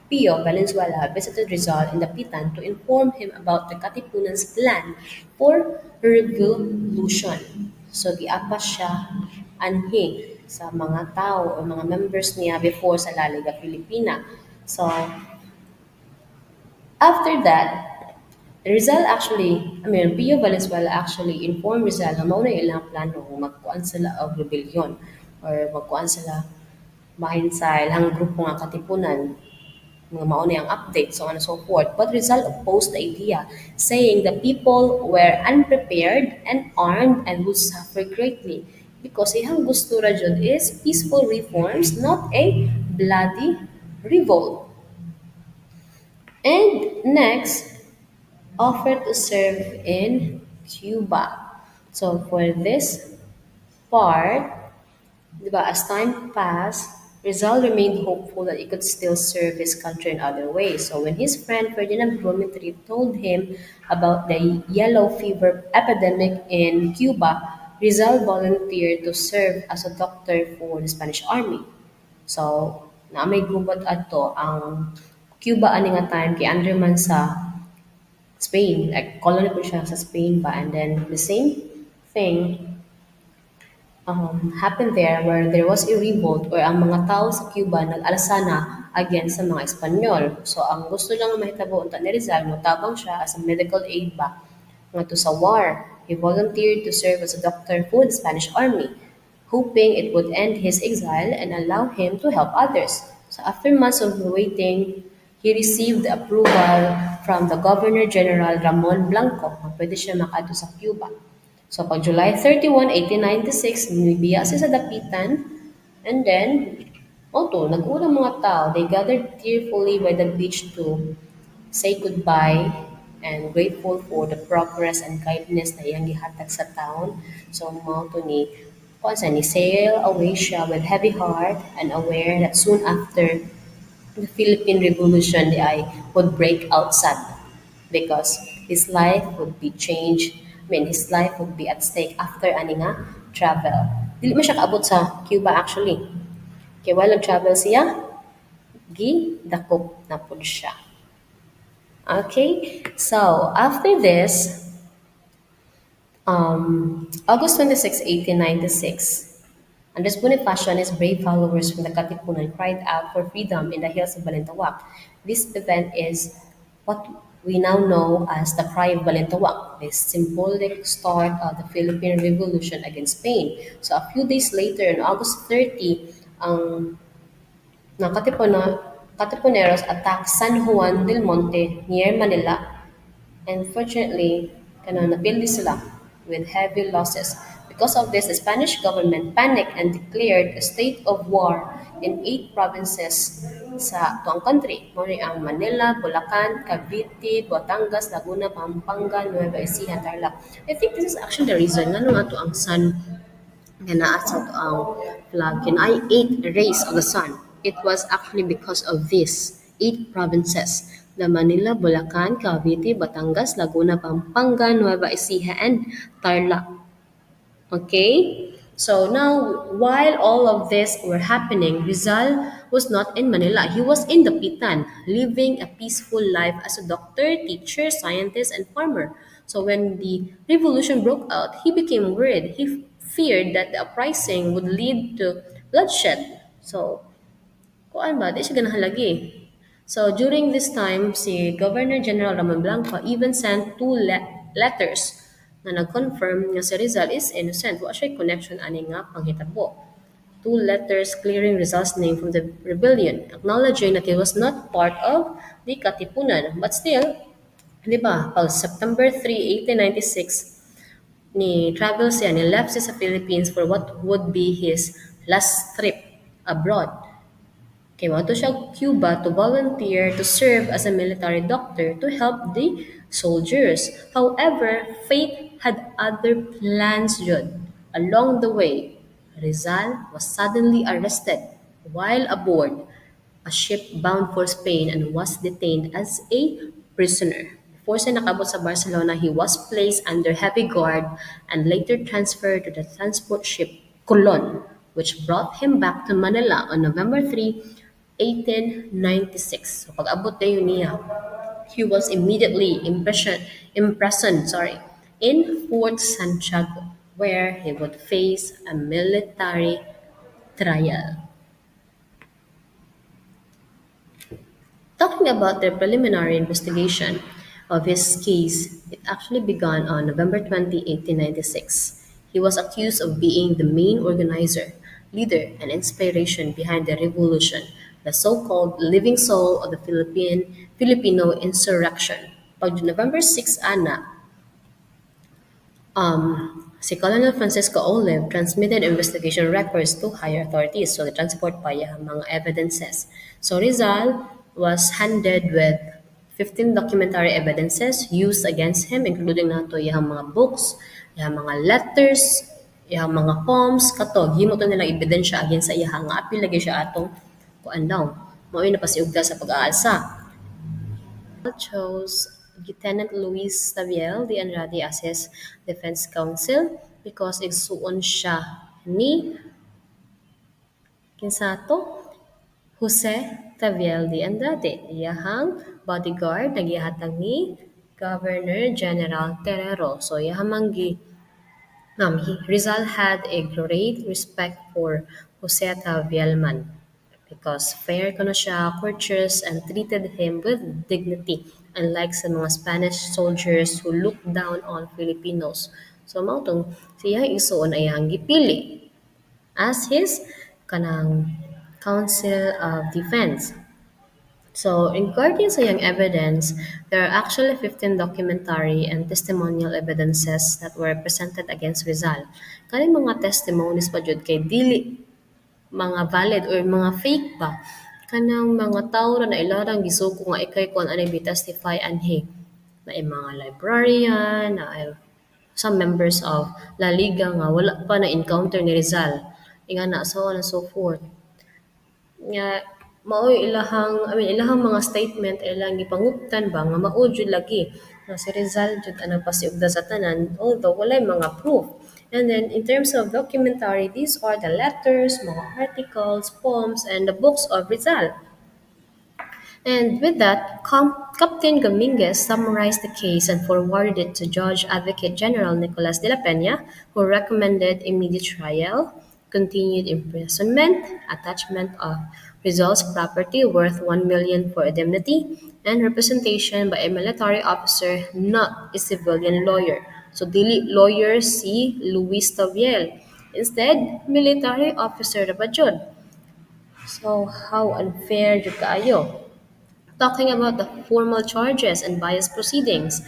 Pio Valenzuela visited Rizal in Dapitan to inform him about the Katipunan's plan for revolution. So, giapas siya anhi sa mga tao o mga members niya before sa La Liga Filipina. So, after that, Pio Valenzuela actually informed Rizal na mao na ilang plano kung magkuan sila og rebellion or magkuan sila bahin sa ilang grupo nga katipunan mga mao na ang update, so on and so forth. But Rizal opposed the idea, saying the people were unprepared and armed and would suffer greatly because ihang gusto ra jud is peaceful reforms, not a bloody revolt. And next, offered to serve in Cuba. So for this part, diba, as time passed, Rizal remained hopeful that he could still serve his country in other ways. So when his friend Ferdinand Blumentritt told him about the yellow fever epidemic in Cuba, Rizal volunteered to serve as a doctor for the Spanish army. So, na may gubat adto ang Cuba ani nga time kay Andre man sa Spain, like colony po siya sa Spain ba, and then the same thing happened there where there was a revolt or ang mga tao sa Cuba nag-alasana against sa mga Espanyol. So ang gusto lang mahitabo unta ni Rizal, motabang siya as a medical aid ba ngadto sa war. He volunteered to serve as a doctor for the Spanish army, hoping it would end his exile and allow him to help others. So after months of waiting, he received approval from the Governor General Ramon Blanco na pwede siya makadto sa Cuba. So pag July 31, 1896, nibiya siya sa Dapitan, and then, nag-unang mga tao, they gathered tearfully by the beach to say goodbye and grateful for the progress and kindness na iyang gihatag sa town. So mao to ni sail away siya with heavy heart and aware that soon after the Philippine Revolution, the eye would break out sad because his life would be changed. His life would be at stake after ani nga travel. Dili man siya kaabot sa Cuba actually. Kaya while nag-travel siya, dakop na pud siya. Okay, so after this, August 26, 1896, Andres Bonifacio and his brave followers from the Katipunan cried out for freedom in the hills of Balintawak. This event is what we now know as the Cry of Balintawak, the symbolic start of the Philippine Revolution against Spain. So a few days later, on August 30, ang ng Katipuneros attacked San Juan del Monte near Manila. Unfortunately, napildi sila with heavy losses. Because of this, the Spanish government panicked and declared a state of war in 8 provinces sa tuang country. Muna ang Manila, Bulacan, Cavite, Batangas, Laguna, Pampanga, Nueva Ecija, Tarlac. I think this is actually the reason nga nga to ang sun nga naa sa to ang flag. Can I eight rays of the sun? It was actually because of these 8 provinces. The Manila, Bulacan, Cavite, Batangas, Laguna, Pampanga, Nueva Ecija, and Tarlac. Okay? So now, while all of this were happening, Rizal was not in Manila. He was in the Pitan, living a peaceful life as a doctor, teacher, scientist, and farmer. So when the revolution broke out, he became worried. He feared that the uprising would lead to bloodshed. So, kuan ba? Di siya ganahan lagi. So during this time, si Governor General Ramon Blanco even sent two letters na nag-confirm nga si Rizal is innocent. Wa siya connection ani nga panghitabo. Two letters clearing Rizal's name from the rebellion, acknowledging that he was not part of the Katipunan. But still, di ba, pag September 3, 1896, ni travel siya, ni left siya sa Philippines for what would be his last trip abroad. Came out to siya Cuba to volunteer to serve as a military doctor to help the soldiers. However, fate had other plans, Jud. Along the way, Rizal was suddenly arrested while aboard a ship bound for Spain and was detained as a prisoner. Before siya nakabot sa Barcelona, he was placed under heavy guard and later transferred to the transport ship Colon, which brought him back to Manila on November 3, 1896. So pag-abot na yun niya, he was immediately imprisoned in Fort Santiago, where he would face a military trial. Talking about the preliminary investigation of his case, it actually began on November 20, 1896. He was accused of being the main organizer, leader, and inspiration behind the revolution, the so-called living soul of the Filipino insurrection. Pag November 6 ana, si Colonel Francisco Olive transmitted investigation records to higher authorities, so the transport pa yung mga evidences. So Rizal was handed with 15 documentary evidences used against him, including nato yung mga books, yung mga letters, yung mga poems, katog, himo to nilang ebidensya against sa iya nga apil lagi siya atong kuan daw. Mao na pasiugda sa pag-aalsa. Chose Lieutenant Luis Taviel de Andrade as his defense counsel because igsuon siya ni kinsato Jose Taviel de Andrade. Iyahang bodyguard nagihatag ni Governor General Terrero. So iyahang Rizal had a great respect for Jose Taviel man because fair kono siya, courteous, and treated him with dignity, unlike sa mga Spanish soldiers who looked down on Filipinos. So mao tong siya isuon ay ang gipili as his kanang counsel of defense. So, regarding sa yung evidence, there are actually 15 documentary and testimonial evidences that were presented against Rizal. Kani mga testimonies pa jud kay dili mga valid or mga fake ba kanang mga tao na ilarang gisuko nga ikay kon ani bi testify anhi na mga librarian na some members of La Liga nga wala pa na encounter ni Rizal inga na so on and so forth nga maoy ilahang mga statement ilang gipanguptan ba nga mao jud lagi na si Rizal jud ana pasiugda sa tanan although walay mga proof. And then in terms of documentary, these are the letters, mga articles, poems, and the books of Rizal. And with that, Captain Dominguez summarized the case and forwarded it to Judge Advocate General Nicolas de la Peña, who recommended immediate trial, continued imprisonment, attachment of Rizal's property worth 1 million for indemnity, and representation by a military officer, not a civilian lawyer. So dili lawyer si Luis Taviel. Instead, military officer na ba jud? So how unfair jud kaayo? Talking about the formal charges and bias proceedings,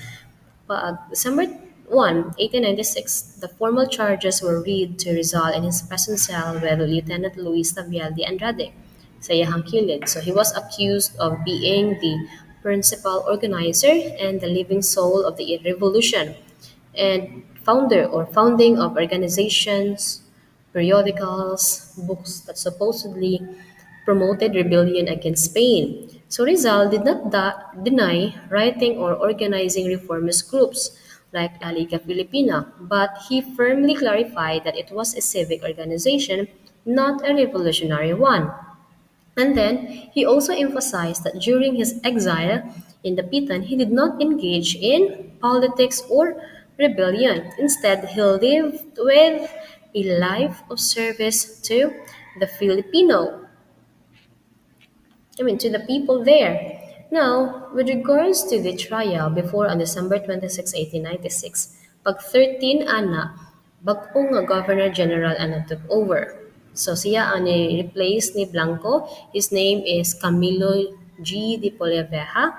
December 1, 1896, the formal charges were read to Rizal in his prison cell with Lieutenant Luis Taviel de Andrade sa iyahang kilid. So he was accused of being the principal organizer and the living soul of the revolution and founder or founding of organizations, periodicals, books that supposedly promoted rebellion against Spain. So Rizal did not deny writing or organizing reformist groups like La Liga Filipina, but he firmly clarified that it was a civic organization, not a revolutionary one. And then he also emphasized that during his exile in the Pitan, he did not engage in politics or rebellion. Instead, he lived with a life of service to the Filipino to the people there. Now, with regards to the trial before on December 26, 1896, pag 13 ana, bag-o nga Governor General ana took over. So siya ang replace ni Blanco. His name is Camilo G. de Poliveja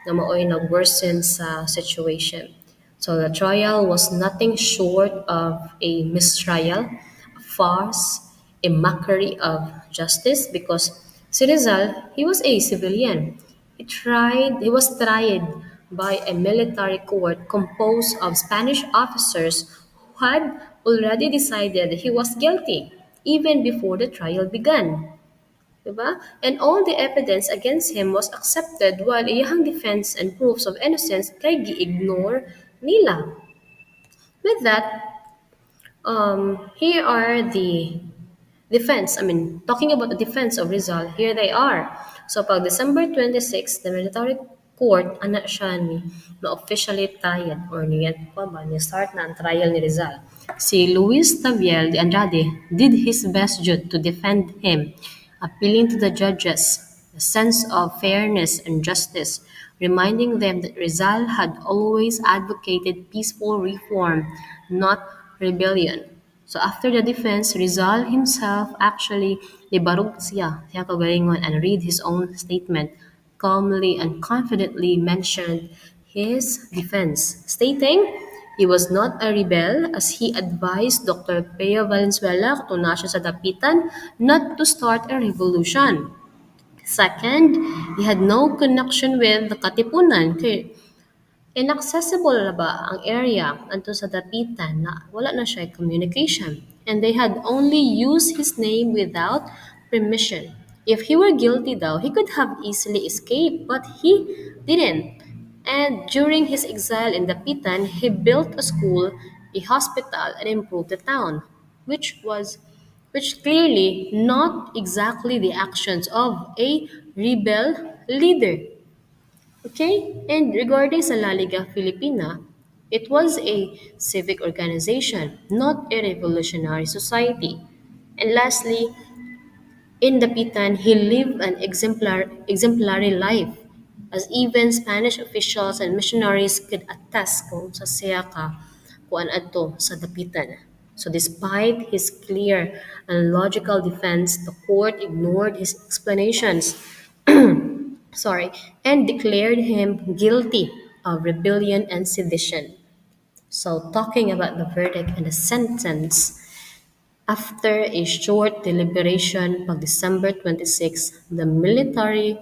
na mao'y nag-worsen sa situation. So the trial was nothing short of a mistrial, a farce, a mockery of justice because si Rizal, he was a civilian. He was tried by a military court composed of Spanish officers who had already decided he was guilty even before the trial began. Diba? And all the evidence against him was accepted while iyahang defense and proofs of innocence kay gi-ignore nila. With that, here are the defense. Talking about the defense of Rizal, here they are. So, pag December 26, the military court, anak siya na officially tried or niyan pa ba, ni-start na ang trial ni Rizal. Si Luis Taviel de Andrade did his best to defend him, appealing to the judges a sense of fairness and justice, reminding them that Rizal had always advocated peaceful reform, not rebellion. So after the defense, Rizal himself actually libarog siya kagalingon and read his own statement, calmly and confidently mentioned his defense, stating he was not a rebel as he advised Dr. Peo Valenzuela, katuna siya sa dapitan, not to start a revolution. Second, he had no connection with the Katipunan. Kay inaccessible na ba ang area anto sa dapitan na wala na siya communication. And they had only used his name without permission. If he were guilty daw, he could have easily escaped, but he didn't. And during his exile in Dapitan, he built a school, a hospital, and improved the town, which clearly not exactly the actions of a rebel leader. Okay, and regarding sa La Liga Filipina, it was a civic organization, not a revolutionary society. And lastly, in Dapitan, he lived an exemplary life, as even Spanish officials and missionaries could attest kung sa siya ka kuan adto sa Dapitan. So despite his clear and logical defense, the court ignored his explanations sorry, and declared him guilty of rebellion and sedition. So talking about the verdict and the sentence, after a short deliberation on December 26, the military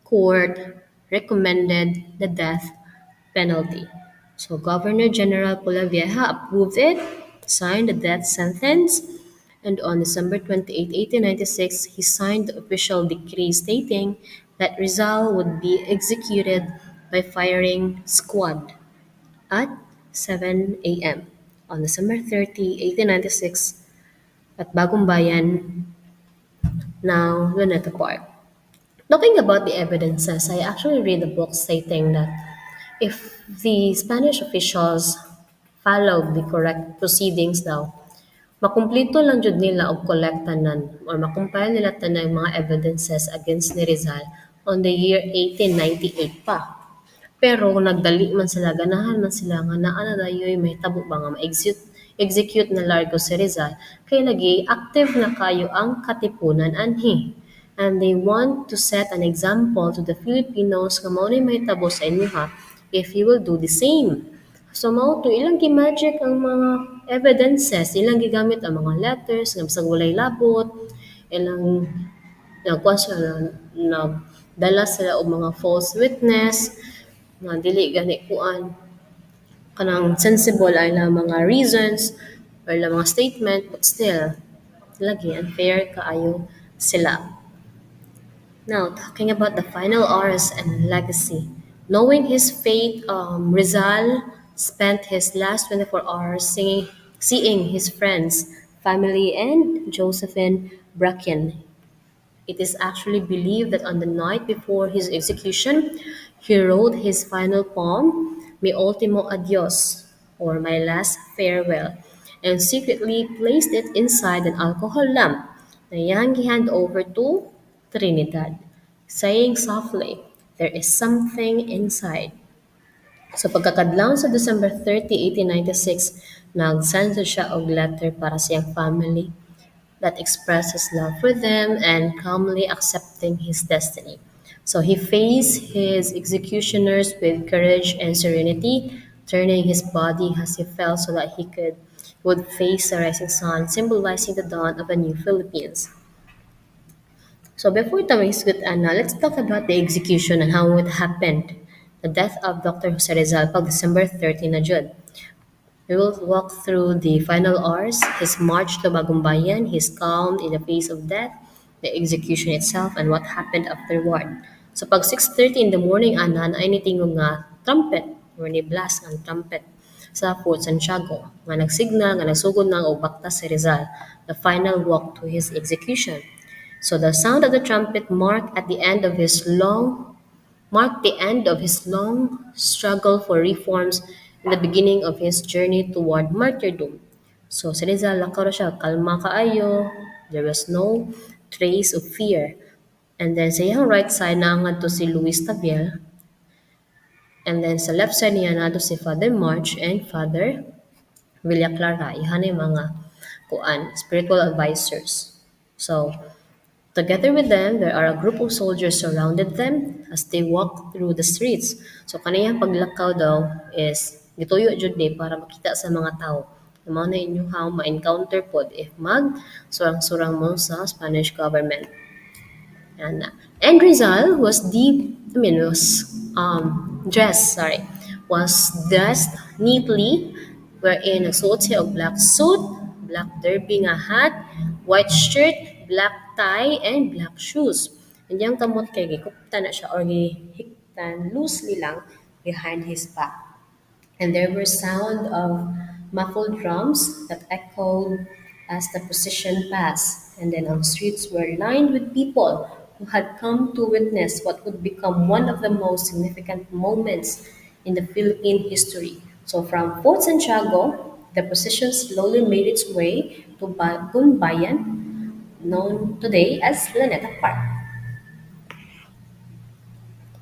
court recommended the death penalty. So Governor General Polavieja approved it, signed the death sentence, and on December 28, 1896, he signed the official decree stating that Rizal would be executed by firing squad at 7 a.m. on December 30, 1896, at Bagong Bayan, now Luneta Park. Talking about the evidences, I actually read a book stating that if the Spanish officials followed the correct proceedings now, Makumpleto lang jud nila og kolektanan or makompile nila tanang mga evidences against ni Rizal on the year 1898 pa. Pero kung nagdali man sila, ganahan man sila nga naa na dayoy mahitabo ba nga ma-execute na largo si Rizal kay lagi active na kayo ang katipunan anhi. And they want to set an example to the Filipinos nga mao ni mahitabo sa inyo ha if you will do the same. So mao to ilang gi-magic ang mga evidences, ilang gigamit ang mga letters nga bisag walay labot, ilang nagkuha sila nagdala sila og mga false witness nga dili gani kuan kanang sensible ay lang mga reasons or lang mga statement but still lagi unfair kaayo sila. Now, talking about the final hours and legacy. Knowing his fate, Rizal spent his last 24 hours seeing his friends, family, and Josephine Bracken. It is actually believed that on the night before his execution, he wrote his final poem, Mi Ultimo Adios, or My Last Farewell, and secretly placed it inside an alcohol lamp na iyang hand over to Trinidad, saying softly, There is something inside. So pagkakadlaw sa December 30, 1896, nag-send siya og letter para sa iyang family that expresses love for them and calmly accepting his destiny. So he faced his executioners with courage and serenity, turning his body as he fell so that he would face the rising sun, symbolizing the dawn of a new Philippines. So before tawisgot Anna, let's talk about the execution and how it happened. The death of Dr. Jose Rizal pag December 30 na jud. We will walk through the final hours, his march to Bagumbayan, his calm in the face of death, the execution itself, and what happened afterward. So pag 6:30 in the morning, anan ay nitingog nga trumpet or ni blast ang trumpet sa Fort Santiago nga nagsignal nga nagsugod na og bakta si Rizal, the final walk to his execution. So the sound of the trumpet marked the end of his long struggle for reforms and the beginning of his journey toward martyrdom. So si Rizal lakaw ra siya, kalma kaayo, there was no trace of fear. And then sa iyang right side naangad to si Luis Tabiel, and then sa left side niya na si Father March and Father Villa Clara, ihan ay mga spiritual advisors. So together with them, there are a group of soldiers surrounded them as they walk through the streets. So kaniyang paglakaw daw is gituyo jud ni para makita sa mga tao. Mao na inyo how ma-encounter pod if surang-surang mo sa Spanish government. And Rizal was dressed neatly, wherein nagsuot siya og black suit, black derby nga hat, white shirt, black tie, and black shoes. And yung kamot kay gikuptan na siya or gihiktan loosely lang behind his back. And there were sound of muffled drums that echoed as the procession passed. And then our streets were lined with people who had come to witness what would become one of the most significant moments in the Philippine history. So from Fort Santiago, the procession slowly made its way to Gunbayan, known today as Planeta Park.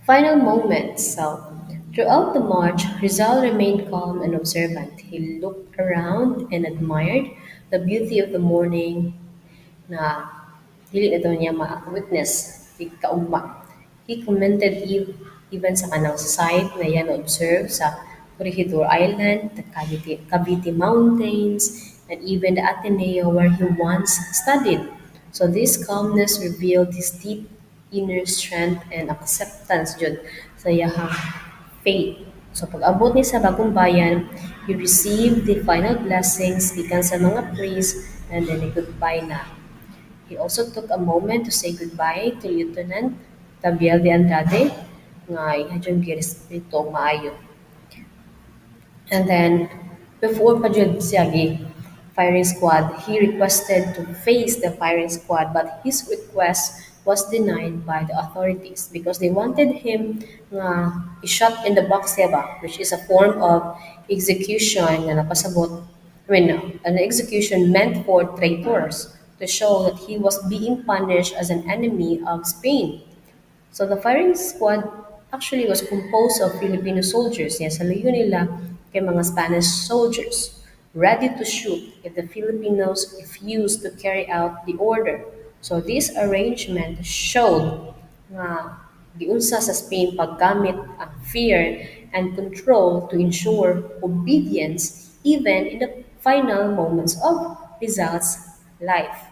Final moments. So, throughout the march, Rizal remained calm and observant. He looked around and admired the beauty of the morning na dili na daw niya ma-witness, di kaugma. He commented even sa kanang site na yan observe sa Corregidor Island, the Cavite Mountains, and even the Ateneo where he once studied. So this calmness revealed his deep inner strength and acceptance jud sa iyahang faith. So pag-abot ni sa bagong bayan, he received the final blessings gikan sa mga priest and then goodbye na. He also took a moment to say goodbye to Lieutenant Tabiel de Andrade nga ihadyon girespeto maayo. And then, before pa jud siya firing squad, he requested to face the firing squad, but his request was denied by the authorities because they wanted him nga i-shot in the box diba, which is a form of execution na napasabot an execution meant for traitors to show that he was being punished as an enemy of Spain. So the firing squad actually was composed of Filipino soldiers. Yan, sa layo nila kay mga Spanish soldiers ready to shoot if the Filipinos refused to carry out the order. So this arrangement showed nga giunsa sa Spain paggamit ang fear and control to ensure obedience even in the final moments of Rizal's life.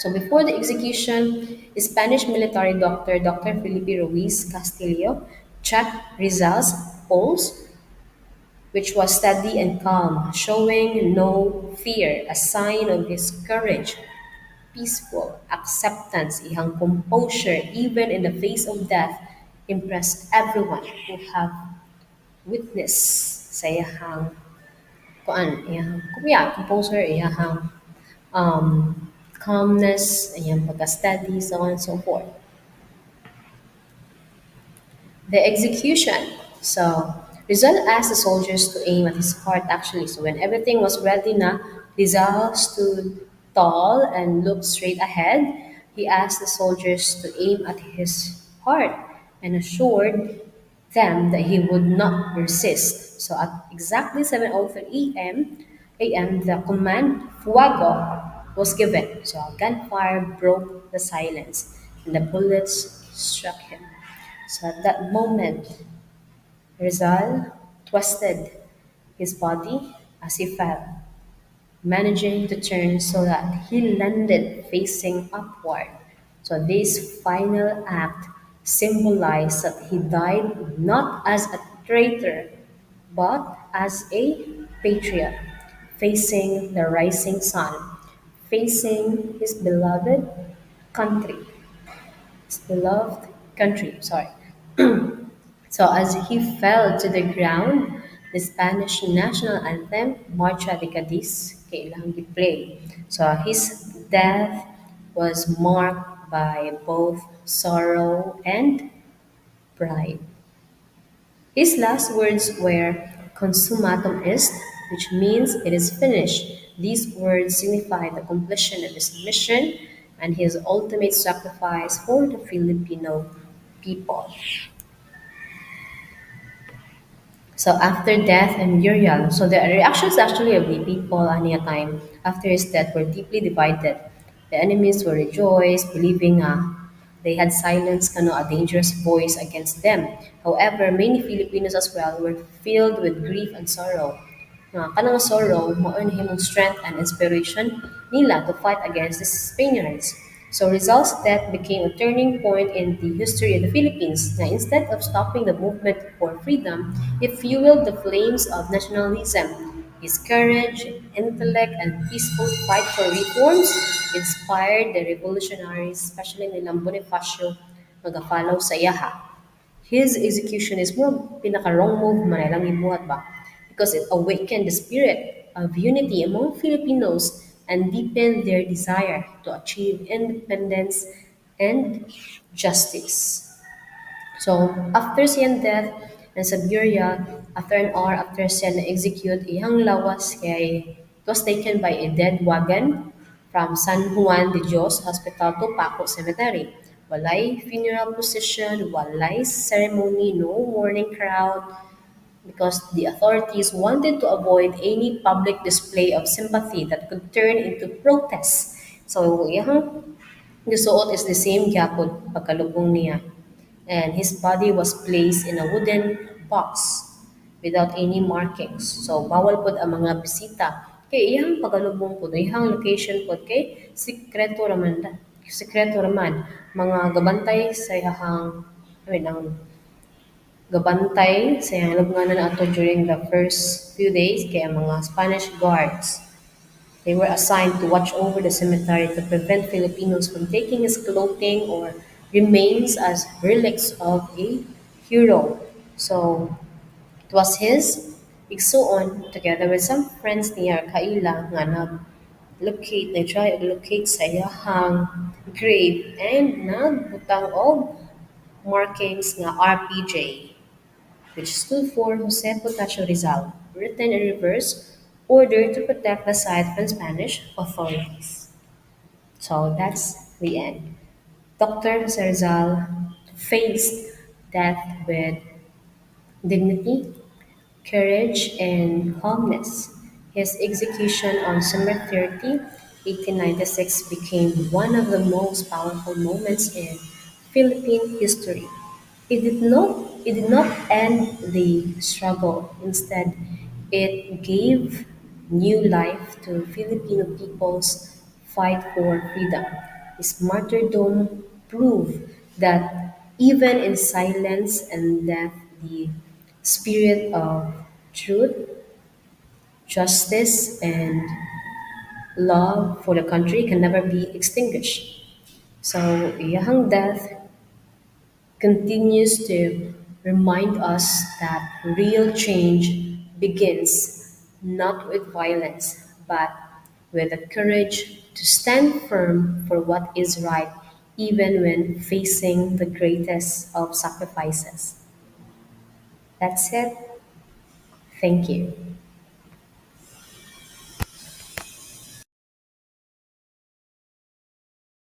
So before the execution, Spanish military doctor Dr. Felipe Ruiz Castillo checked Rizal's pulse, which was steady and calm, showing no fear, a sign of his courage, peaceful acceptance, ihang composure, even in the face of death, impressed everyone who have witnessed sa iyahang composure, iyahang um, calmness, ayan, pagka-steady, so on and so forth. The execution. So, Rizal asked the soldiers to aim at his heart actually. So when everything was ready na, Rizal stood tall and looked straight ahead. He asked the soldiers to aim at his heart and assured them that he would not resist. So at exactly 7:03 a.m., the command Fuego was given. So a gunfire broke the silence and the bullets struck him. So at that moment, Rizal twisted his body as he fell, managing to turn so that he landed facing upward. So this final act symbolized that he died not as a traitor, but as a patriot, facing the rising sun, facing country, his beloved country, sorry. So as he fell to the ground, the Spanish national anthem, Marcha de Cadiz, kailangang play. So his death was marked by both sorrow and pride. His last words were "Consummatum est," which means it is finished. These words signify the completion of his mission and his ultimate sacrifice for the Filipino people. So after death and burial, so the reactions actually of the people at a time after his death were deeply divided. The enemies were rejoiced, believing they had silenced a dangerous voice against them. However, many Filipinos as well were filled with grief and sorrow. Nga kanang sorrow, maun himong strength and inspiration nila to fight against the Spaniards. So Rizal's death became a turning point in the history of the Philippines. Now, instead of stopping the movement for freedom, it fueled the flames of nationalism. His courage, intellect, and peaceful fight for reforms inspired the revolutionaries, especially nilang Bonifacio, mag-follow sa Yaha. His execution is more pinaka-wrong move man lang ibuhat ba? Because it awakened the spirit of unity among Filipinos and deepened their desire to achieve independence and justice. So, after siyang death and sa burial, after an hour after siya na-execute, iyang lawas kay it was taken by a dead wagon from San Juan de Dios Hospital to Paco Cemetery. Walay funeral procession, walay ceremony, no mourning crowd, because the authorities wanted to avoid any public display of sympathy that could turn into protests. So, iyang gisuot is the same gyapon pagkalubong niya. And his body was placed in a wooden box without any markings. So, bawal pod ang mga bisita. Kay iyang pagalubong pod, iyang location pod kay sikreto raman, mga gabantay sa iyang, ang gabantay sa iyang lubnganan ato during the first few days kay ang mga Spanish guards. They were assigned to watch over the cemetery to prevent Filipinos from taking his clothing or remains as relics of a hero. So it was his igsuon together with some friends niya kaila nga nag-try og locate sa iyahang grave and nagbutang og markings nga RPJ, which stood for Jose Potasio Rizal, written in reverse, ordered to protect the site from Spanish authorities. So that's the end. Dr. Zerzal faced death with dignity, courage, and calmness. His execution on December 30, 1896 became one of the most powerful moments in Philippine history. It did not end the struggle. Instead, it gave new life to Filipino people's fight for freedom. His martyrdom proved that even in silence and death, the spirit of truth, justice, and love for the country can never be extinguished. So, Yahang death continues to remind us that real change begins not with violence, but with the courage to stand firm for what is right, even when facing the greatest of sacrifices. That's it. Thank you.